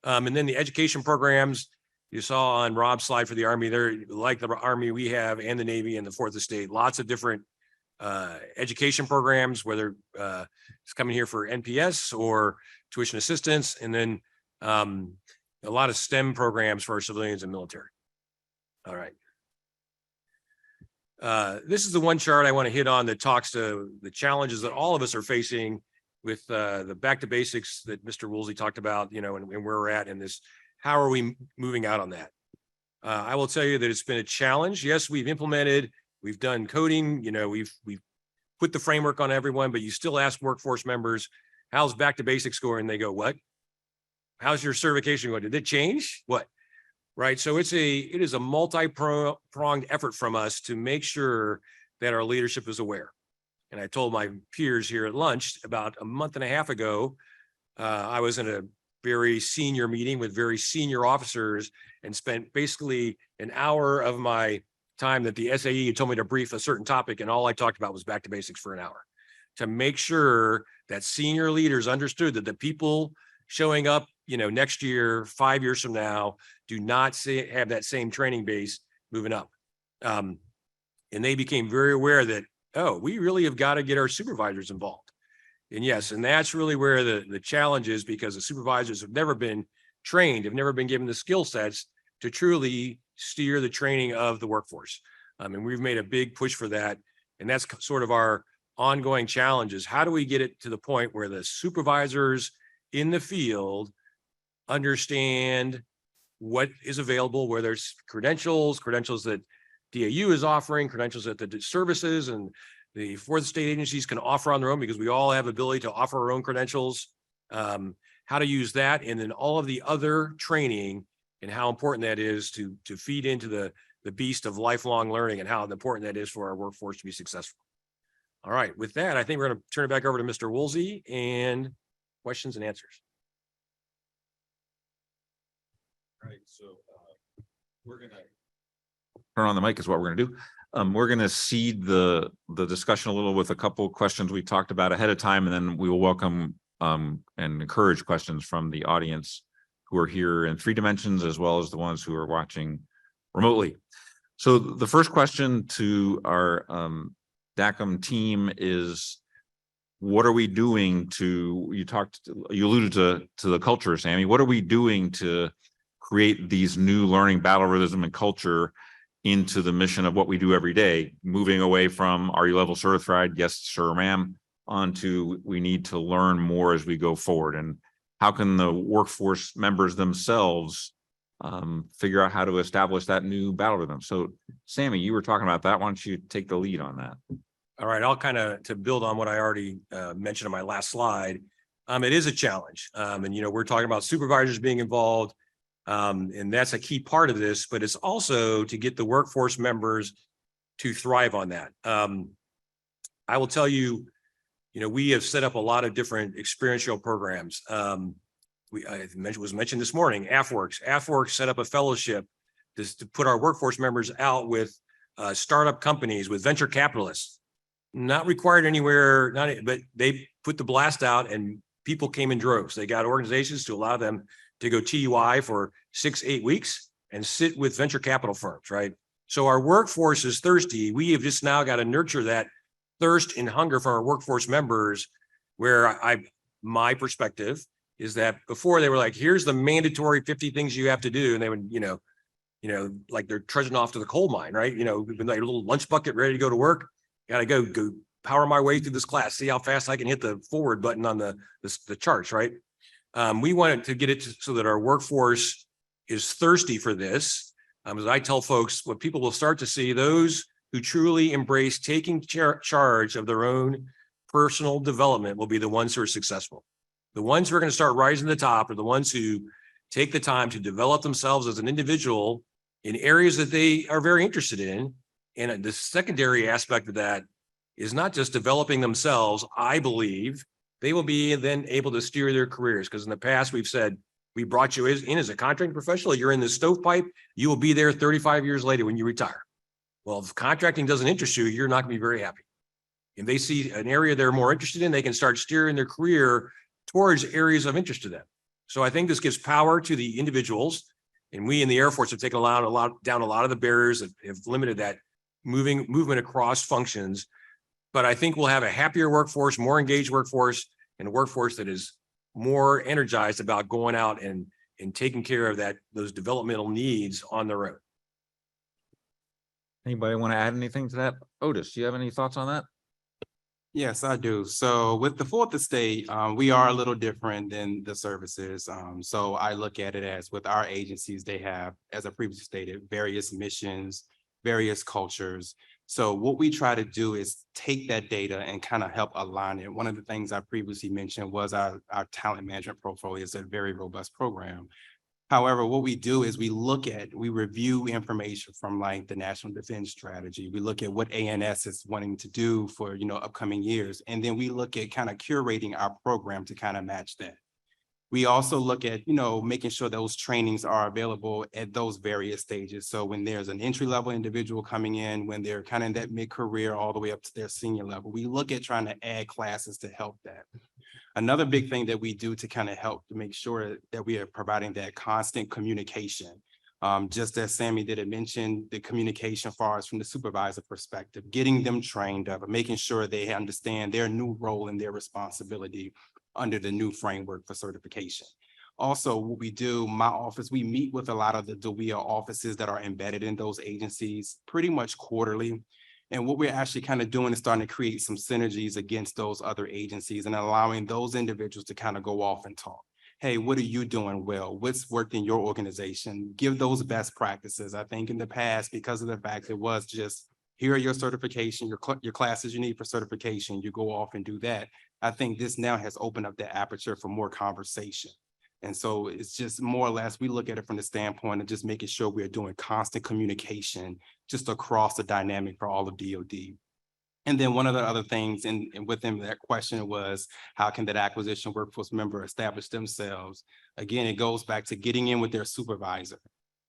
And then the education programs you saw on Rob's slide for the Army, they're like the Army we have and the Navy and the Fourth Estate, lots of different education programs, whether it's coming here for NPS or tuition assistance, and then a lot of STEM programs for our civilians and military. All right. This is the one chart I want to hit on that talks to the challenges that all of us are facing with the back to basics that Mr. Woolsey talked about, you know, and where we're at in this. How are we moving out on that? I will tell you that it's been a challenge. Yes, we've implemented, we've done coding, you know, we've put the framework on everyone, but you still ask workforce members, how's back to basics score? And they go, what? How's your certification going? Did it change? What? Right. So it is a multi-pronged effort from us to make sure that our leadership is aware. And I told my peers here at lunch about a month and a half ago, I was in a very senior meeting with very senior officers and spent basically an hour of my time that the SAE told me to brief a certain topic. And all I talked about was back to basics for an hour to make sure that senior leaders understood that the people showing up, you know, next year, 5 years from now, do not have that same training base moving up. And they became very aware that, oh, we really have got to get our supervisors involved. And yes, and that's really where the challenge is, because the supervisors have never been trained, have never been given the skill sets to truly steer the training of the workforce. And we've made a big push for that. And that's sort of our ongoing challenge is how do we get it to the point where the supervisors in the field understand what is available, where there's credentials that DAU is offering, credentials that the services and the Fourth Estate agencies can offer on their own, because we all have ability to offer our own credentials, how to use that, and then all of the other training and how important that is to feed into the beast of lifelong learning and how important that is for our workforce to be successful. All right, with that, I think we're going to turn it back over to Mr. Woolsey and questions and answers. All right, so we're going to Turn on the mic is what we're going to do. we're going to seed the discussion a little with a couple of questions we talked about ahead of time, and then we will welcome and encourage questions from the audience who are here in 3 dimensions, as well as the ones who are watching remotely. So the first question to our DACM team is, what are we doing to, you alluded to the culture, Sammy. What are we doing to create these new learning battle rhythm and culture into the mission of what we do every day, moving away from are you level certified? Yes, sir, ma'am, onto we need to learn more as we go forward. And how can the workforce members themselves figure out how to establish that new battle rhythm? So Sammy, you were talking about that. Why don't you take the lead on that? All right, I'll kind of, to build on what I already mentioned on my last slide. It is a challenge. And, you know, we're talking about supervisors being involved. And that's a key part of this, but it's also to get the workforce members to thrive on that. I will tell you, you know, we have set up a lot of different experiential programs. Was mentioned this morning, AFWorks set up a fellowship to put our workforce members out with startup companies, with venture capitalists. Not required anywhere, but they put the blast out and people came in droves. They got organizations to allow them to go TUI for 6-8 weeks and sit with venture capital firms, right? So our workforce is thirsty. We have just now got to nurture that thirst and hunger from our workforce members, where my perspective is that before they were like, here's the mandatory 50 things you have to do. And they would, you know, like they're trudging off to the coal mine, right? You know, with like a little lunch bucket ready to go to work. Got to go power my way through this class, see how fast I can hit the forward button on the charts, right? We wanted to get it so that our workforce is thirsty for this. As I tell folks, what people will start to see, those who truly embrace taking charge of their own personal development will be the ones who are successful. The ones who are going to start rising to the top are the ones who take the time to develop themselves as an individual in areas that they are very interested in. And the secondary aspect of that is not just developing themselves. I believe they will be then able to steer their careers, because in the past we've said, we brought you in as a contracting professional. You're in the stovepipe. You will be there 35 years later when you retire. Well, if contracting doesn't interest you, you're not going to be very happy. If they see an area they're more interested in, they can start steering their career towards areas of interest to them. So I think this gives power to the individuals. And we in the Air Force have taken down a lot of the barriers that have limited that movement across functions. But I think we'll have a happier workforce, more engaged workforce, and a workforce that is more energized about going out and taking care of those developmental needs on their own. Anybody want to add anything to that? Otis, do you have any thoughts on that? Yes, I do. So with the 4th Estate, we are a little different than the services. So I look at it as with our agencies, they have, as I previously stated, various missions, various cultures. So what we try to do is take that data and kind of help align it. One of the things I previously mentioned was our talent management portfolio is a very robust program. However, what we do is we review information from like the National Defense Strategy. We look at what ANS is wanting to do for, you know, upcoming years. And then we look at kind of curating our program to kind of match that. We also look at, you know, making sure those trainings are available at those various stages. So when there's an entry-level individual coming in, when they're kind of in that mid-career all the way up to their senior level, we look at trying to add classes to help that. Another big thing that we do to kind of help to make sure that we are providing that constant communication. Just as Sammy did mention, the communication far as from the supervisor perspective, getting them trained up, making sure they understand their new role and their responsibility under the new framework for certification. Also, what we do, my office, we meet with a lot of the DOEA offices that are embedded in those agencies pretty much quarterly. And what we're actually kind of doing is starting to create some synergies against those other agencies and allowing those individuals to kind of go off and talk. Hey, what are you doing well? What's worked in your organization? Give those best practices. I think in the past, because of the fact it was just, here are your certification, your classes you need for certification, you go off and do that. I think this now has opened up the aperture for more conversation. And so it's just more or less, we look at it from the standpoint of just making sure we're doing constant communication just across the dynamic for all of DOD. And then one of the other things and within that question was, how can that acquisition workforce member establish themselves? Again, it goes back to getting in with their supervisor,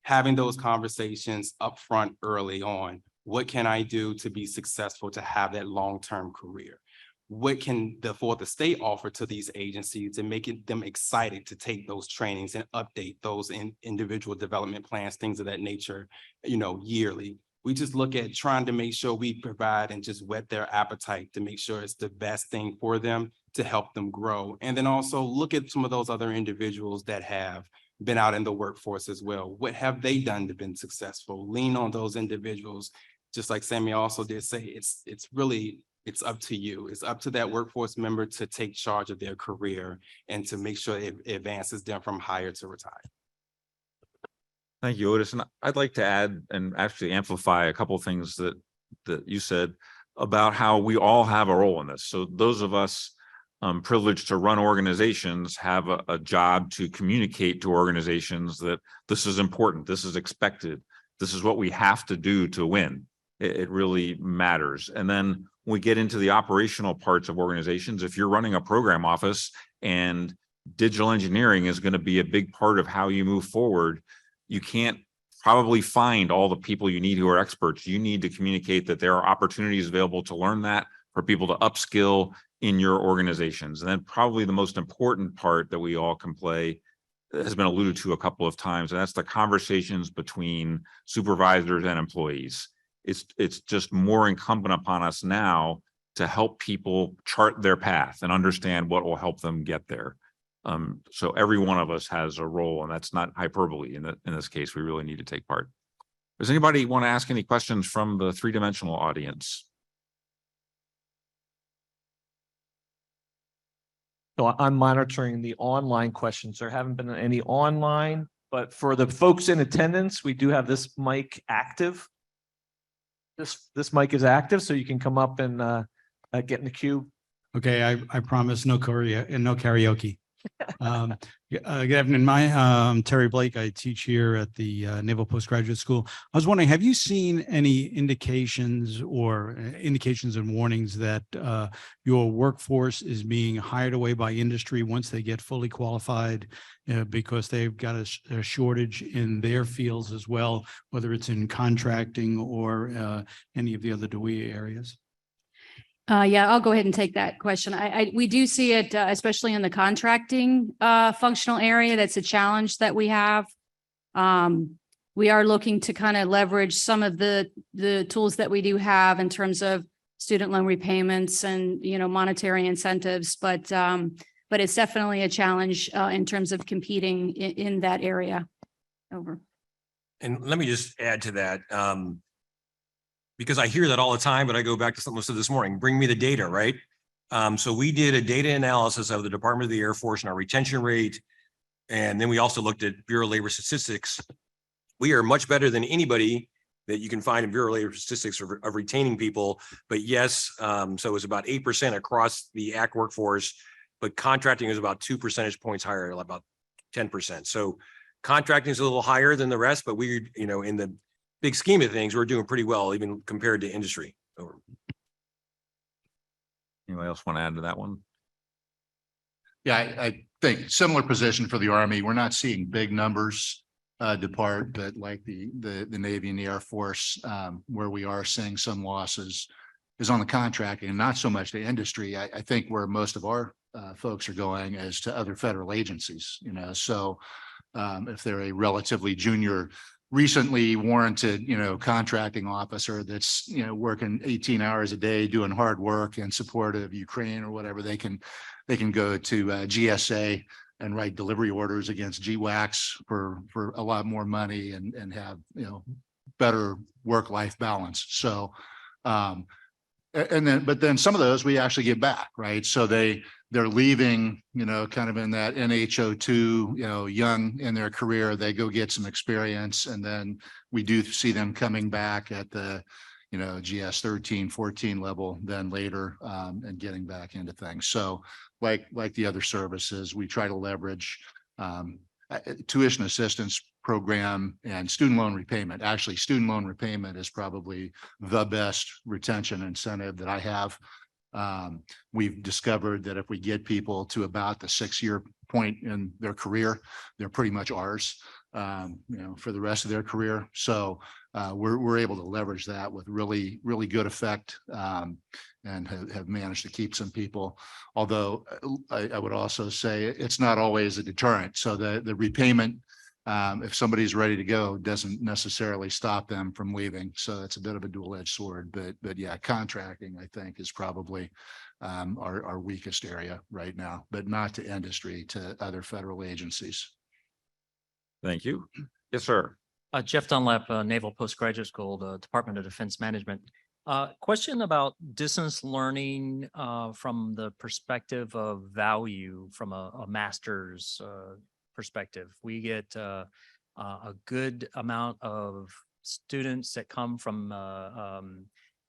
having those conversations upfront early on. What can I do to be successful, to have that long-term career? What can the Fourth Estate offer to these agencies and making them excited to take those trainings and update those individual development plans, things of that nature, yearly. We just look at trying to make sure we provide and just whet their appetite to make sure it's the best thing for them to help them grow. And then also look at some of those other individuals that have been out in the workforce as well. What have they done to been successful? Lean on those individuals. Just like Sammy also did say, it's up to you. It's up to that workforce member to take charge of their career and to make sure it advances them from hire to retire. Thank you, Otis. And I'd like to add and actually amplify a couple of things that you said about how we all have a role in this. So those of us privileged to run organizations have a job to communicate to organizations that this is important, this is expected, this is what we have to do to win. It really matters. And then when we get into the operational parts of organizations, if you're running a program office and digital engineering is going to be a big part of how you move forward, you can't probably find all the people you need who are experts. You need to communicate that there are opportunities available to learn that, for people to upskill in your organizations. And then probably the most important part that we all can play has been alluded to a couple of times, and that's the conversations between supervisors and employees. It's just more incumbent upon us now to help people chart their path and understand what will help them get there. So every one of us has a role, and that's not hyperbole. In this case, we really need to take part. Does anybody want to ask any questions from the three-dimensional audience? So I'm monitoring the online questions. There haven't been any online, but for the folks in attendance, we do have this mic active. This mic is active, so you can come up and get in the queue. Okay, I promise no karaoke. Good afternoon. I'm Terry Blake. I teach here at the Naval Postgraduate School. I was wondering, have you seen any indications and warnings that your workforce is being hired away by industry once they get fully qualified because they've got a shortage in their fields as well, whether it's in contracting or any of the other DOE areas? Yeah, I'll go ahead and take that question. We do see it, especially in the contracting functional area. That's a challenge that we have. We are looking to kind of leverage some of the tools that we do have in terms of student loan repayments and, monetary incentives, but it's definitely a challenge in terms of competing in that area. Over. And let me just add to that. Because I hear that all the time, but I go back to something I said this morning, bring me the data, right? So we did a data analysis of the Department of the Air Force and our retention rate. And then we also looked at Bureau of Labor Statistics. We are much better than anybody that you can find in Bureau of Labor Statistics of retaining people. But yes, so it was about 8% across the ACT workforce, but contracting is about 2 percentage points higher, about 10%. So contracting is a little higher than the rest, but we, in the big scheme of things, we're doing pretty well, even compared to industry. Over. Anybody else want to add to that one? Yeah, I think similar position for the Army. We're not seeing big numbers depart, but like the Navy and the Air Force, where we are seeing some losses is on the contracting and not so much the industry. I think where most of our folks are going is to other federal agencies, so if they're a relatively junior, recently warranted, contracting officer that's, working 18 hours a day, doing hard work in support of Ukraine or whatever, they can go to GSA and write delivery orders against GWACs for a lot more money and have, better work-life balance. So, but then some of those we actually get back, right? So they're leaving, kind of in that NHO2, young in their career, they go get some experience. And then we do see them coming back at the, GS 13, 14 level, then later and getting back into things. So like the other services, we try to leverage tuition assistance program and student loan repayment. Actually, student loan repayment is probably the best retention incentive that I have. We've discovered that if we get people to about the 6-year point in their career, they're pretty much ours. for the rest of their career. So we're able to leverage that with really, really good effect, and have managed to keep some people. Although I would also say it's not always a deterrent. So the repayment, if somebody's ready to go, doesn't necessarily stop them from leaving. So it's a bit of a dual-edged sword. But yeah, contracting, I think, is probably our weakest area right now, but not to industry, to other federal agencies. Thank you. Yes, sir. Jeff Dunlap, Naval Postgraduate School, the Department of Defense Management. Question about distance learning from the perspective of value from a master's perspective. We get a good amount of students that come from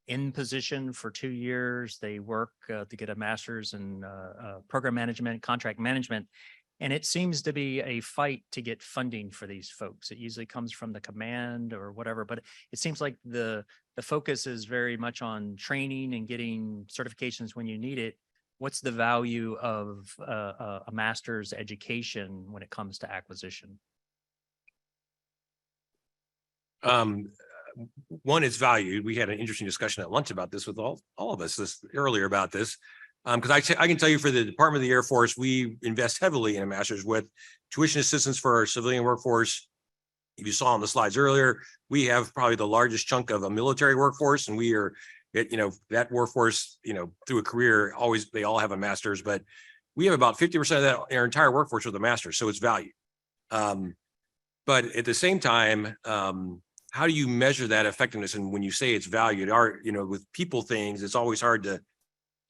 in position for 2 years. They work to get a master's in program management, contract management. And it seems to be a fight to get funding for these folks. It usually comes from the command or whatever, but it seems like the focus is very much on training and getting certifications when you need it. What's the value of a master's education when it comes to acquisition? One is value. We had an interesting discussion at lunch about this with all of us earlier about this. Because I can tell you for the Department of the Air Force, we invest heavily in a master's with tuition assistance for our civilian workforce. If you saw on the slides earlier, we have probably the largest chunk of a military workforce, and we are, that workforce, through a career, they all have a master's, but we have about 50% of that, our entire workforce with a master's, so it's value. But at the same time, how do you measure that effectiveness? And when you say it's valued, with people things, it's always hard to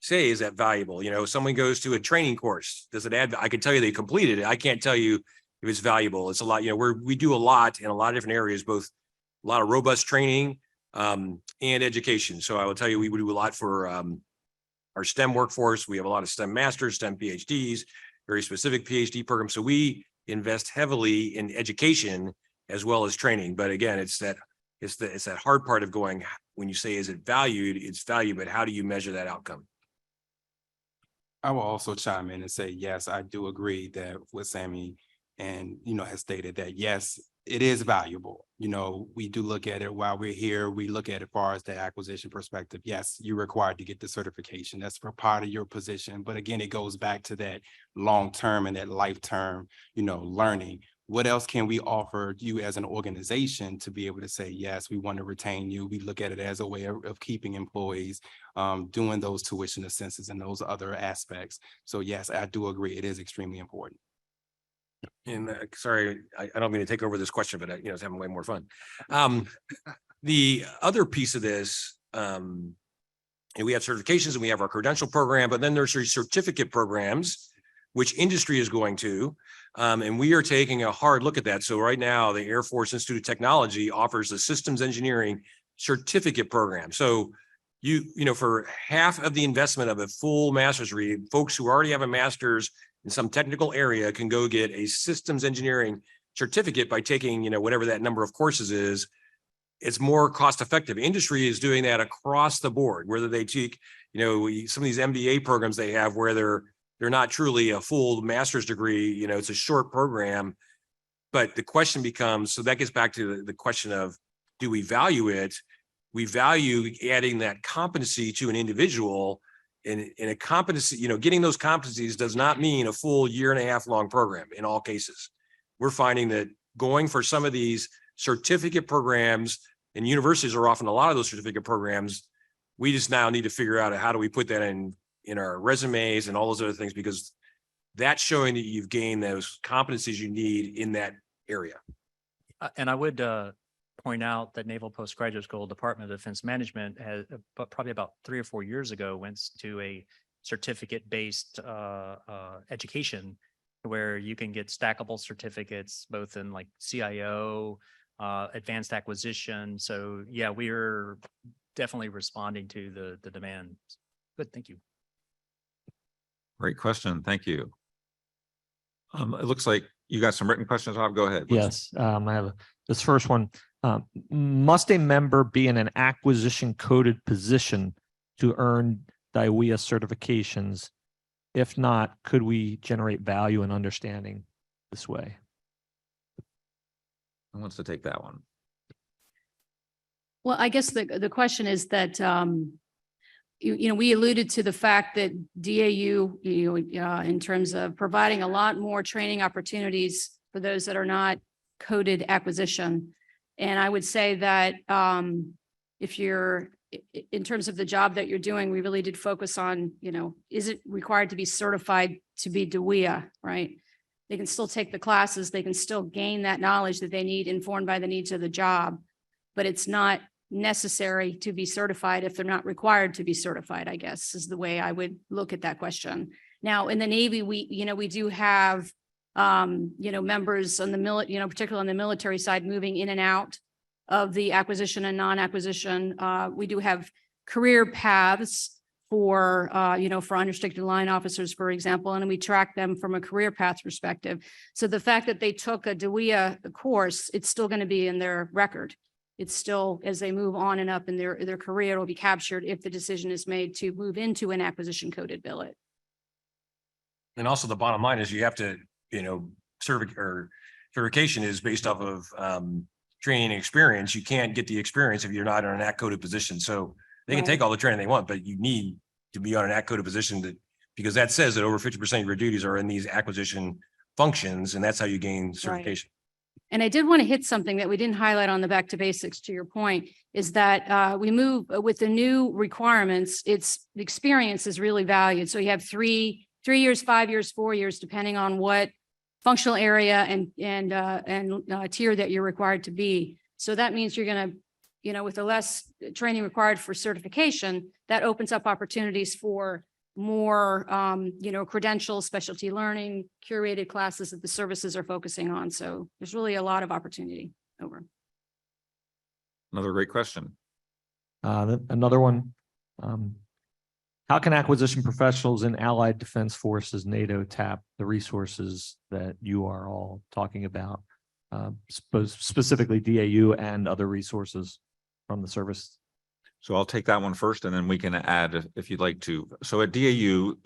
say, is that valuable? Someone goes to a training course. Does it add? I can tell you they completed it. I can't tell you if it's valuable. It's a lot, we do a lot in a lot of different areas, both a lot of robust training and education. So I will tell you, we would do a lot for our STEM workforce. We have a lot of STEM masters, STEM PhDs, very specific PhD programs. So we invest heavily in education as well as training. But again, it's that hard part of going, when you say, is it valued? It's valued, but how do you measure that outcome? I will also chime in and say, yes, I do agree that what Sammy and, has stated that, yes, it is valuable. We do look at it while we're here. We look at it as far as the acquisition perspective. Yes, you're required to get the certification. That's for part of your position. But again, it goes back to that long-term and that life-term, learning. What else can we offer you as an organization to be able to say, yes, we want to retain you? We look at it as a way of keeping employees, doing those tuition assistance and those other aspects. So yes, I do agree. It is extremely important. And sorry, I don't mean to take over this question, but it's having way more fun. The other piece of this, and we have certifications and we have our credential program, but then there's your certificate programs, which industry is going to, and we are taking a hard look at that. So right now, the Air Force Institute of Technology offers the systems engineering certificate program. So for half of the investment of a full master's degree, folks who already have a master's in some technical area can go get a systems engineering certificate by taking, whatever that number of courses is. It's more cost effective. Industry is doing that across the board, whether they take, some of these MBA programs they have where they're not truly a full master's degree, it's a short program. But the question becomes, so that gets back to the question of, do we value it? We value adding that competency to an individual, and a competency, getting those competencies does not mean a full 1.5 year long program in all cases. We're finding that going for some of these certificate programs, and universities are often a lot of those certificate programs, we just now need to figure out how do we put that in our resumes and all those other things, because that's showing that you've gained those competencies you need in that area. And I would point out that Naval Postgraduate School, Department of Defense Management has probably about 3 or 4 years ago went to a certificate-based education where you can get stackable certificates, both in like CIO, advanced acquisition. So yeah, we are definitely responding to the demand. Good, thank you. Great question. Thank you. It looks like you got some written questions. Rob, go ahead. Yes, I have this first one. Must a member be in an acquisition coded position to earn DIWEA certifications? If not, could we generate value and understanding this way? Who wants to take that one? Well, I guess the question is that, we alluded to the fact that DAU, in terms of providing a lot more training opportunities for those that are not coded acquisition. And I would say that if you're, in terms of the job that you're doing, we really did focus on, is it required to be certified to be DWIA, right? They can still take the classes, they can still gain that knowledge that they need, informed by the needs of the job, but it's not necessary to be certified if they're not required to be certified, I guess, is the way I would look at that question. Now, in the Navy, we do have, members on the particularly on the military side, moving in and out of the acquisition and non-acquisition. We do have career paths for unrestricted line officers, for example, and we track them from a career path perspective. So the fact that they took a DWIA course, it's still going to be in their record. It's still, as they move on and up in their career, it will be captured if the decision is made to move into an acquisition coded billet. And also the bottom line is you have to, certification is based off of training and experience. You can't get the experience if you're not in an ACT coded position. So they can Right. take all the training they want, but you need to be on an ACT coded position because that says that over 50% of your duties are in these acquisition functions, and that's how you gain certification. And I did want to hit something that we didn't highlight on the back to basics, to your point, is that we move with the new requirements, the experience is really valued. So you have three years, 5 years, 4 years, depending on what functional area and tier that you're required to be. So that means you're going to, with the less training required for certification, that opens up opportunities for more, credentials, specialty learning, curated classes that the services are focusing on. So there's really a lot of opportunity over. Another great question. Another one. How can acquisition professionals in allied defense forces, NATO, tap the resources that you are all talking about, specifically DAU and other resources from the service? So I'll take that one first, and then we can add if you'd like to. So at DAU,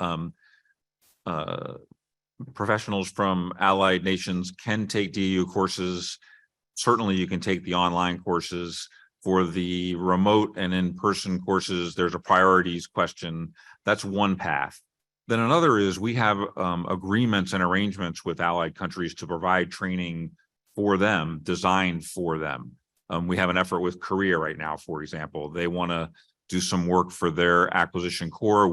professionals from allied nations can take DAU courses. Certainly you can take the online courses. For the remote and in-person courses, there's a priorities question. That's one path. Then another is we have agreements and arrangements with allied countries to provide training for them, designed for them. We have an effort with Korea right now, for example. They want to do some work for their acquisition core.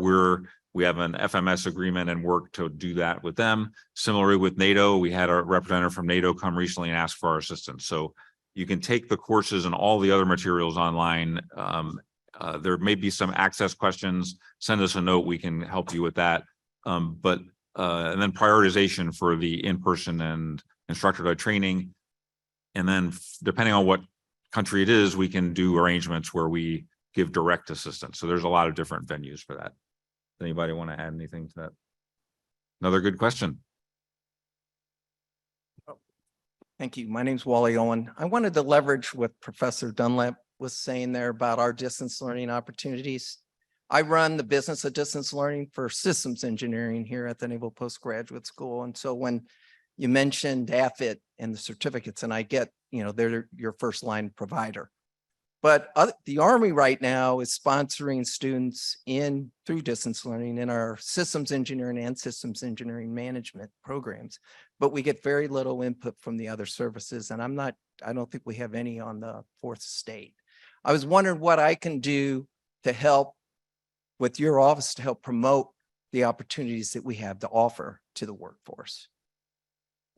We have an FMS agreement and work to do that with them. Similarly with NATO, we had a representative from NATO come recently and ask for our assistance. So you can take the courses and all the other materials online. There may be some access questions. Send us a note. We can help you with that. And then prioritization for the in-person and instructor-led training. And then depending on what country it is, we can do arrangements where we give direct assistance. So there's a lot of different venues for that. Anybody want to add anything to that? Another good question. Thank you. My name's Wally Owen. I wanted to leverage what Professor Dunlap was saying there about our distance learning opportunities. I run the business of distance learning for systems engineering here at the Naval Postgraduate School. And so when you mentioned AFIT and the certificates, and I get, they're your first line provider. But the Army right now is sponsoring students through distance learning in our systems engineering and systems engineering management programs. But we get very little input from the other services. And I don't think we have any on the fourth estate. I was wondering what I can do to help with your office to help promote the opportunities that we have to offer to the workforce.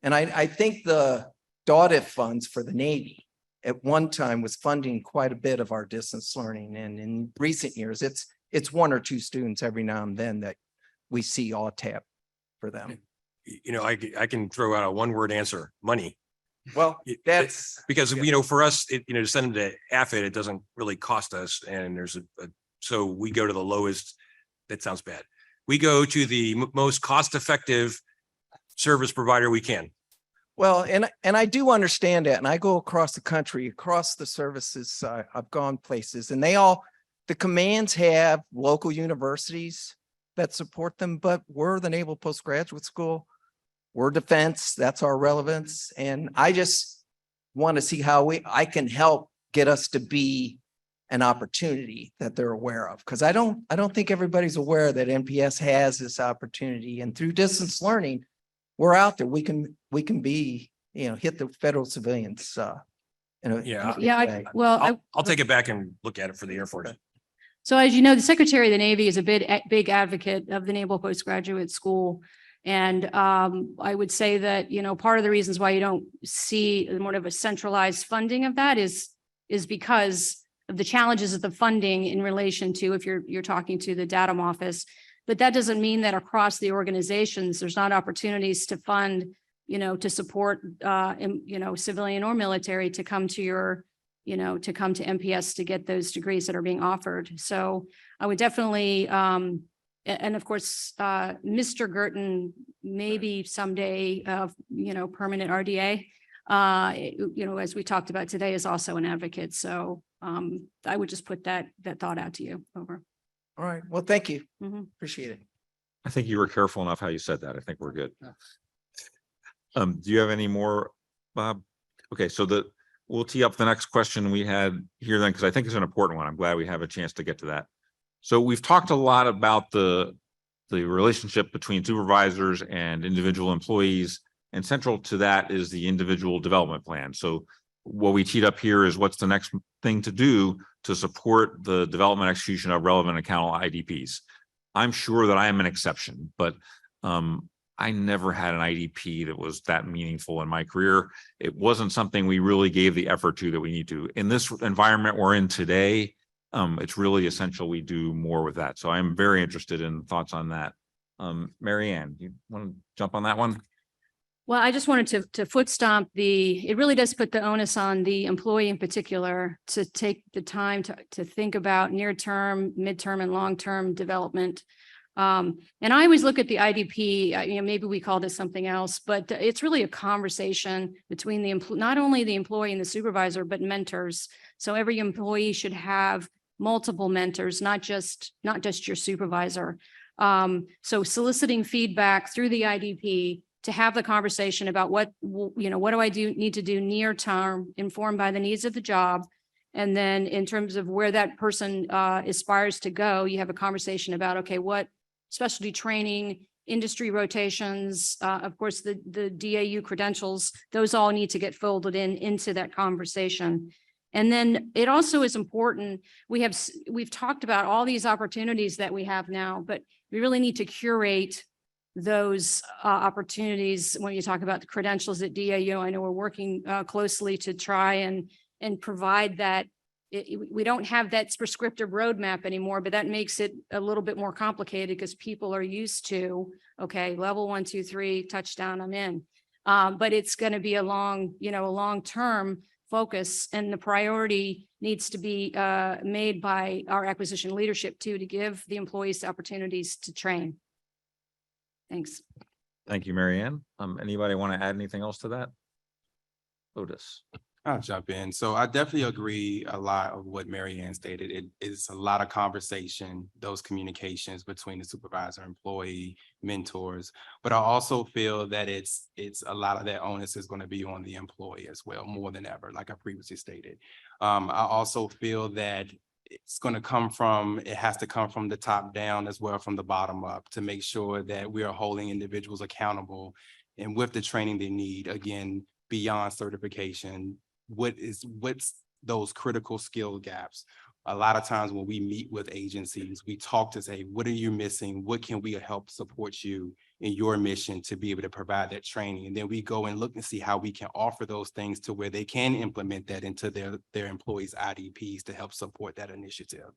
And I think the DATM funds for the Navy at one time was funding quite a bit of our distance learning. And in recent years, it's one or two students every now and then that we see OTAP for them. I can throw out a one-word answer: money. Well, that's because, for us, to send them to AFIT, it doesn't really cost us. And there's so we go to the lowest. That sounds bad. We go to the most cost-effective service provider we can. Well, and I do understand that. And I go across the country, across the services. I've gone places, and the commands have local universities that support them, but we're the Naval Postgraduate School. We're defense. That's our relevance. And want to see how I can help get us to be an opportunity that they're aware of. Because I don't think everybody's aware that NPS has this opportunity. And through distance learning, we're out there. We can be, hit the federal civilians. Yeah. I'll take it back and look at it for the Air Force. So as you know, the Secretary of the Navy is a big advocate of the Naval Postgraduate School. And I would say that, part of the reasons why you don't see more of a centralized funding of that is because of the challenges of the funding in relation to if you're talking to the DATM office. But that doesn't mean that across the organizations, there's not opportunities to fund, to support, civilian or military to come to to come to NPS to get those degrees that are being offered. So I would definitely, and of course, Mr. Girton, maybe someday, permanent RDA, as we talked about today, is also an advocate. So I would just put that thought out to you. Over. All right. Well, thank you. Mhm. Appreciate it. I think you were careful enough how you said that. I think we're good. Do you have any more, Bob? Okay, so we'll tee up the next question we had here then, because I think it's an important one. I'm glad we have a chance to get to that. So we've talked a lot about the relationship between supervisors and individual employees, and central to that is the individual development plan. So what we teed up here is what's the next thing to do to support the development execution of relevant accountable IDPs. I'm sure that I am an exception, but I never had an IDP that was that meaningful in my career. It wasn't something we really gave the effort to that we need to. In this environment we're in today, it's really essential we do more with that. So I'm very interested in thoughts on that. Marianne, you want to jump on that one? Well, I just wanted to foot stomp it really does put the onus on the employee in particular to take the time to think about near-term, midterm, and long-term development. And I always look at the IDP, maybe we call this something else, but it's really a conversation between not only the employee and the supervisor, but mentors. So every employee should have multiple mentors, not just your supervisor. So soliciting feedback through the IDP to have the conversation about what do I need to do near term, informed by the needs of the job. And then in terms of where that person aspires to go, you have a conversation about, okay, what specialty training, industry rotations, of course, the DAU credentials, those all need to get folded into that conversation. And then it also is important, we've talked about all these opportunities that we have now, but we really need to curate those opportunities. When you talk about the credentials at DAU, I know we're working closely to try and provide that. We don't have that prescriptive roadmap anymore, but that makes it a little bit more complicated because people are used to, okay, level 1, 2, 3, touchdown, I'm in. But it's going to be a long-term focus, and the priority needs to be made by our acquisition leadership too, to give the employees the opportunities to train. Thanks. Thank you, Marianne. Anybody want to add anything else to that? Otis. I'll jump in. So I definitely agree a lot of what Marianne stated. It is a lot of conversation, those communications between the supervisor, employee, mentors. But I also feel that it's a lot of that onus is going to be on the employee as well, more than ever, like I previously stated. I also feel that it has to come from the top down as well, from the bottom up, to make sure that we are holding individuals accountable and with the training they need, again, beyond certification. What's those critical skill gaps? A lot of times when we meet with agencies, we talk to say, what are you missing? What can we help support you in your mission to be able to provide that training? And then we go and look and see how we can offer those things to where they can implement that into their employees' IDPs to help support that initiative.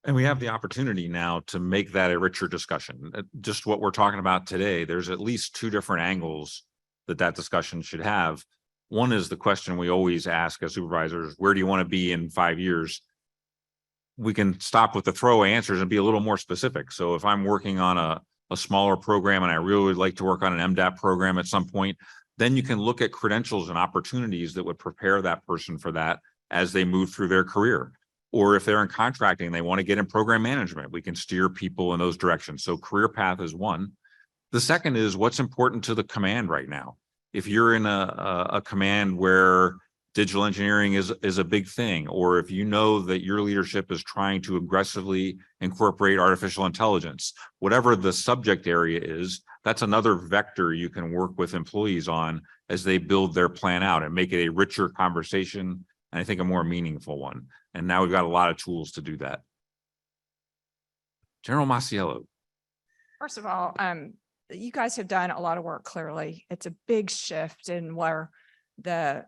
And we have the opportunity now to make that a richer discussion. Just what we're talking about today, there's at least two different angles that discussion should have. One is the question we always ask as supervisors: where do you want to be in 5 years? We can stop with the throwaway answers and be a little more specific. So if I'm working on a smaller program and I really would like to work on an MDAT program at some point, then you can look at credentials and opportunities that would prepare that person for that as they move through their career. Or if they're in contracting, they want to get in program management, we can steer people in those directions. So career path is one. The second is what's important to the command right now. If you're in a command where digital engineering is a big thing, or if you know that your leadership is trying to aggressively incorporate artificial intelligence, whatever the subject area is, that's another vector you can work with employees on as they build their plan out and make it a richer conversation, and I think a more meaningful one. And now we've got a lot of tools to do that. General Masiello. First of all, you guys have done a lot of work, clearly. It's a big shift in where the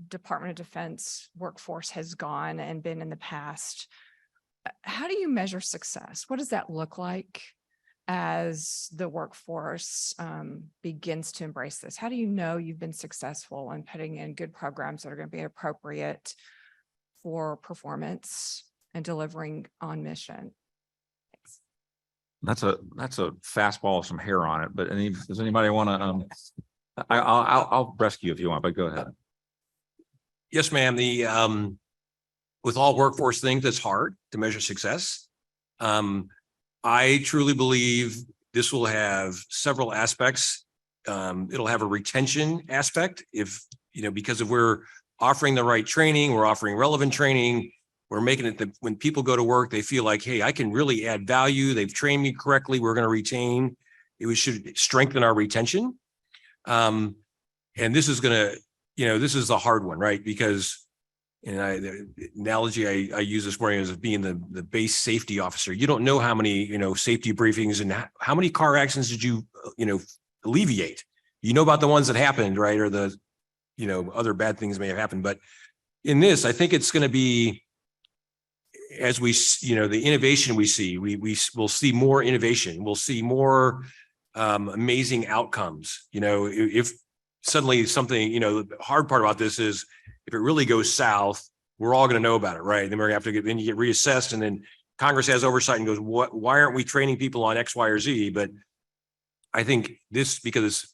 Department of Defense workforce has gone and been in the past. How do you measure success? What does that look like as the workforce begins to embrace this? How do you know you've been successful in putting in good programs that are going to be appropriate for performance and delivering on mission? That's a fastball with some hair on it, but does anybody want to, I'll rescue if you want, but go ahead. Yes, ma'am. With all workforce things, it's hard to measure success. I truly believe this will have several aspects. It'll have a retention aspect because if we're offering the right training, we're offering relevant training, we're making it that when people go to work, they feel like, hey, I can really add value. They've trained me correctly. We're going to retain. We should strengthen our retention. And this is going to, this is the hard one, right? Because the analogy I use this morning is being the base safety officer. You don't know how many, safety briefings and how many car accidents did you, alleviate. You know about the ones that happened, right? Or the, other bad things may have happened. But in this, I think it's going to be, as we, the innovation we see, we'll see more innovation. We'll see more amazing outcomes. If suddenly something, the hard part about this is if it really goes south, we're all going to know about it, right? Then we're going to have to then you get reassessed, and then Congress has oversight and goes, why aren't we training people on X, Y, or Z? But I think this, because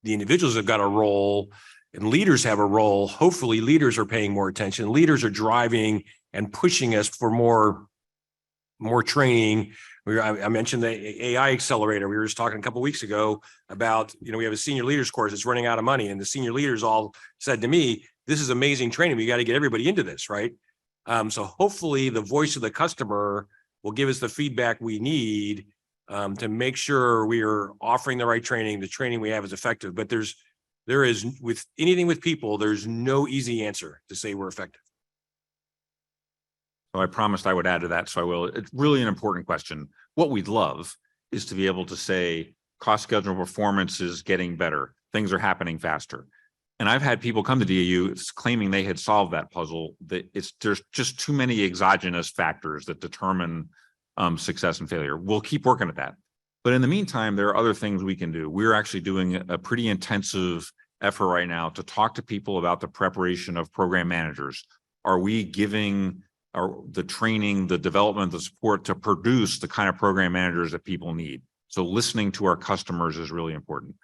the individuals have got a role and leaders have a role. Hopefully leaders are paying more attention. Leaders are driving and pushing us for more training. I mentioned the AI accelerator. We were just talking a couple of weeks ago about, we have a senior leaders course that's running out of money. And the senior leaders all said to me, this is amazing training. We got to get everybody into this, right? So hopefully the voice of the customer will give us the feedback we need to make sure we are offering the right training. The training we have is effective, but there is with anything with people, there's no easy answer to say we're effective. So I promised I would add to that, so I will. It's really an important question. What we'd love is to be able to say cost schedule performance is getting better. Things are happening faster. And I've had people come to DAU claiming they had solved that puzzle, that there's just too many exogenous factors that determine success and failure. We'll keep working at that. But in the meantime, there are other things we can do. We're actually doing a pretty intensive effort right now to talk to people about the preparation of program managers. Are we giving the training, the development, the support to produce the kind of program managers that people need? So listening to our customers is really important.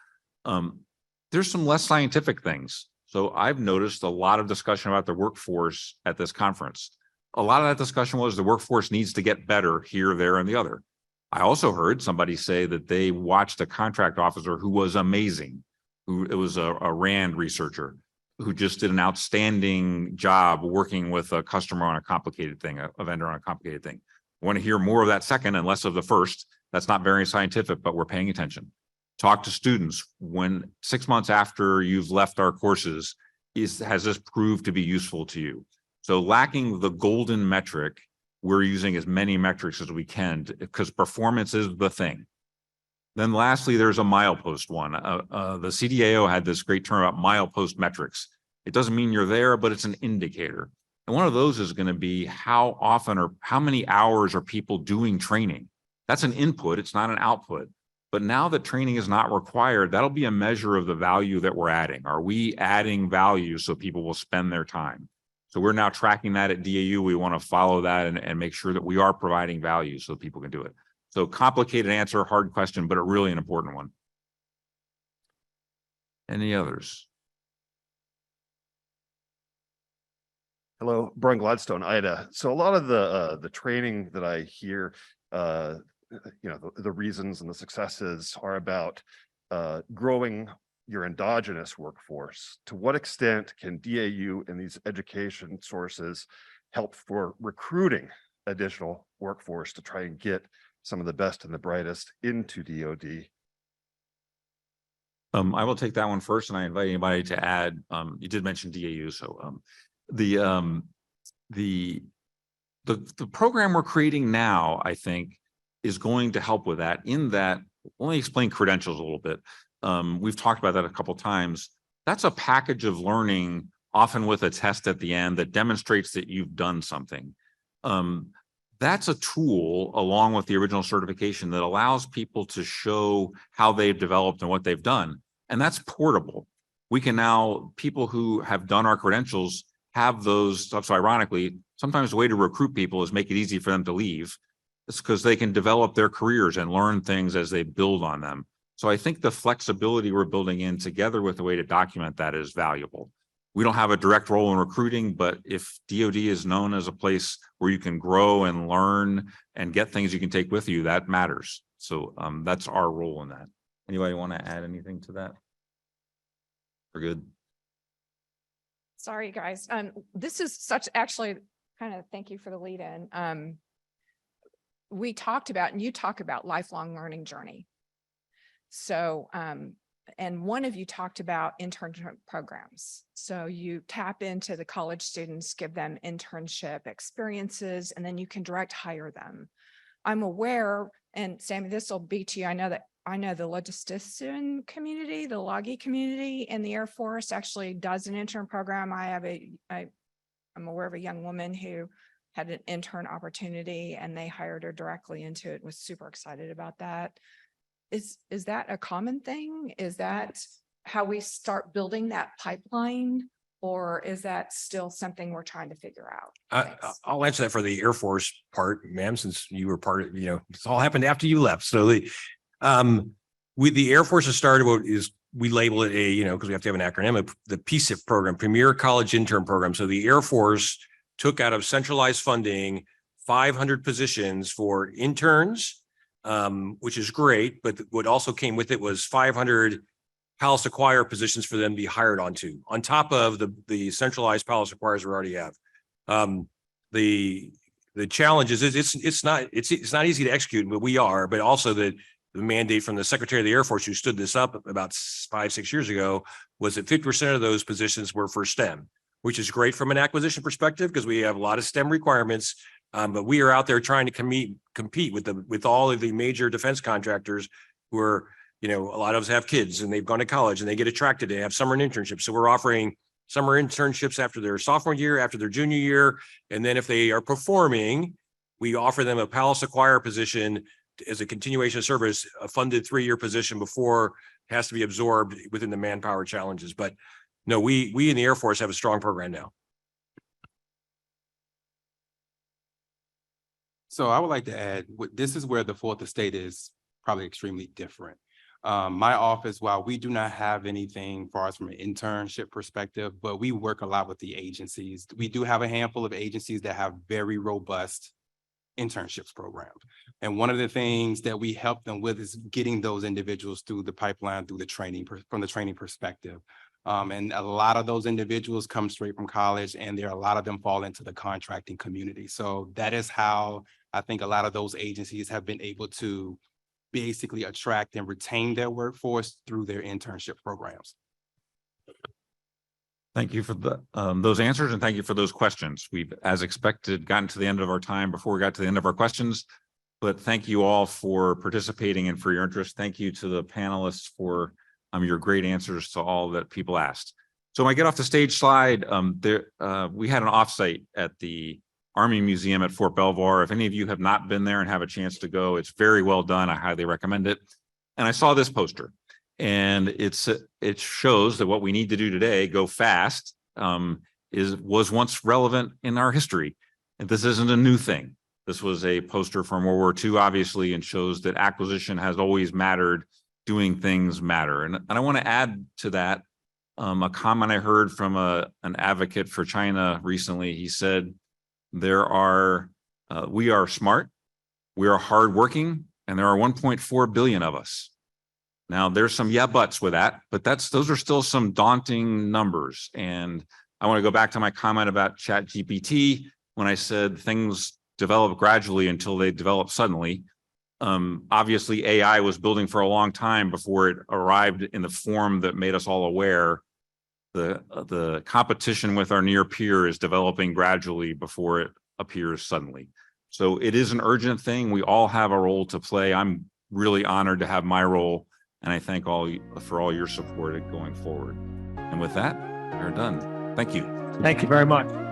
There's some less scientific things. So I've noticed a lot of discussion about the workforce at this conference. A lot of that discussion was the workforce needs to get better here, there, and the other. I also heard somebody say that they watched a contract officer who was amazing, it was a RAND researcher who just did an outstanding job working with a customer on a complicated thing, a vendor on a complicated thing. I want to hear more of that second and less of the first. That's not very scientific, but we're paying attention. Talk to students when 6 months after you've left our courses, has this proved to be useful to you? So lacking the golden metric, we're using as many metrics as we can because performance is the thing. Then lastly, there's a milepost one. The CDAO had this great term about milepost metrics. It doesn't mean you're there, but it's an indicator. And one of those is going to be how often or how many hours are people doing training? That's an input, it's not an output. But now that training is not required, that'll be a measure of the value that we're adding. Are we adding value so people will spend their time? So we're now tracking that at DAU. We want to follow that and make sure that we are providing value so people can do it. So complicated answer, hard question, but a really an important one. Any others? Hello, Brian Gladstone, IDA. So a lot of the training that I hear, the reasons and the successes are about growing your endogenous workforce? To what extent can DAU and these education sources help for recruiting additional workforce to try and get some of the best and the brightest into DoD? I will take that one first, and I invite anybody to add. You did mention DAU, so the program we're creating now, I think, is going to help with that. In that, let me explain credentials a little bit. We've talked about that a couple of times. That's a package of learning, often with a test at the end that demonstrates that you've done something. That's a tool along with the original certification that allows people to show how they've developed and what they've done. And that's portable. We can now, people who have done our credentials have those. So ironically, sometimes the way to recruit people is make it easy for them to leave. It's because they can develop their careers and learn things as they build on them. So I think the flexibility we're building in together with the way to document that is valuable. We don't have a direct role in recruiting, but if DoD is known as a place where you can grow and learn and get things you can take with you, that matters. So that's our role in that. Anybody want to add anything to that? We're good. Sorry, guys. This is such actually kind of thank you for the lead in. We talked about, and you talk about lifelong learning journey. So, and one of you talked about internship programs. So you tap into the college students, give them internship experiences, and then you can direct hire them. I'm aware, and Sammy, this will be to you. I know the logistician community, the Logie community in the Air Force actually does an intern program. I'm aware of a young woman who had an intern opportunity and they hired her directly into it, was super excited about that. Is that a common thing? Is that how we start building that pipeline? Or is that still something we're trying to figure out? I'll answer that for the Air Force part, ma'am, since you were part of, it's all happened after you left. So the Air Force has started what is, we label it because we have to have an acronym, the PCIF program, Premier College Intern Program. So the Air Force took out of centralized funding 500 positions for interns, which is great. But what also came with it was 500 Palace Acquire positions for them to be hired onto, on top of the centralized Palace Acquires we already have. The challenge is it's not easy to execute, but we are. But also the mandate from the Secretary of the Air Force, who stood this up about 5-6 years ago, was that 50% of those positions were for STEM, which is great from an acquisition perspective because we have a lot of STEM requirements. But we are out there trying to compete with all of the major defense contractors who are, a lot of us have kids and they've gone to college and they get attracted to have summer internships. So we're offering summer internships after their sophomore year, after their junior year. And then if they are performing, we offer them a Palace Acquire position as a continuation of service, a funded 3-year position before it has to be absorbed within the manpower challenges. But no, we in the Air Force have a strong program now. So I would like to add, this is where the fourth estate is probably extremely different. My office, while we do not have anything for us from an internship perspective, but we work a lot with the agencies. We do have a handful of agencies that have very robust internships programs. And one of the things that we help them with is getting those individuals through the pipeline, through the training, from the training perspective. And a lot of those individuals come straight from college, and a lot of them fall into the contracting community. So that is how I think a lot of those agencies have been able to basically attract and retain their workforce through their internship programs. Thank you for those answers, and thank you for those questions. We've, as expected, gotten to the end of our time before we got to the end of our questions. But thank you all for participating and for your interest. Thank you to the panelists for your great answers to all that people asked. So when I get off the stage slide, we had an offsite at the Army Museum at Fort Belvoir. If any of you have not been there and have a chance to go, it's very well done. I highly recommend it. And I saw this poster, and it shows that what we need to do today, go fast, was once relevant in our history. And this isn't a new thing. This was a poster from World War II, obviously, and shows that acquisition has always mattered. Doing things matter. And I want to add to that a comment I heard from an advocate for China recently. He said, we are smart, we are hardworking, and there are 1.4 billion of us. Now, there's some yeah buts with that, but those are still some daunting numbers. And I want to go back to my comment about Chat GPT when I said things develop gradually until they develop suddenly. Obviously, AI was building for a long time before it arrived in the form that made us all aware. The competition with our near peer is developing gradually before it appears suddenly. So it is an urgent thing. We all have a role to play. I'm really honored to have my role, and I thank for all your support going forward. And with that, we're done. Thank you. Thank you very much.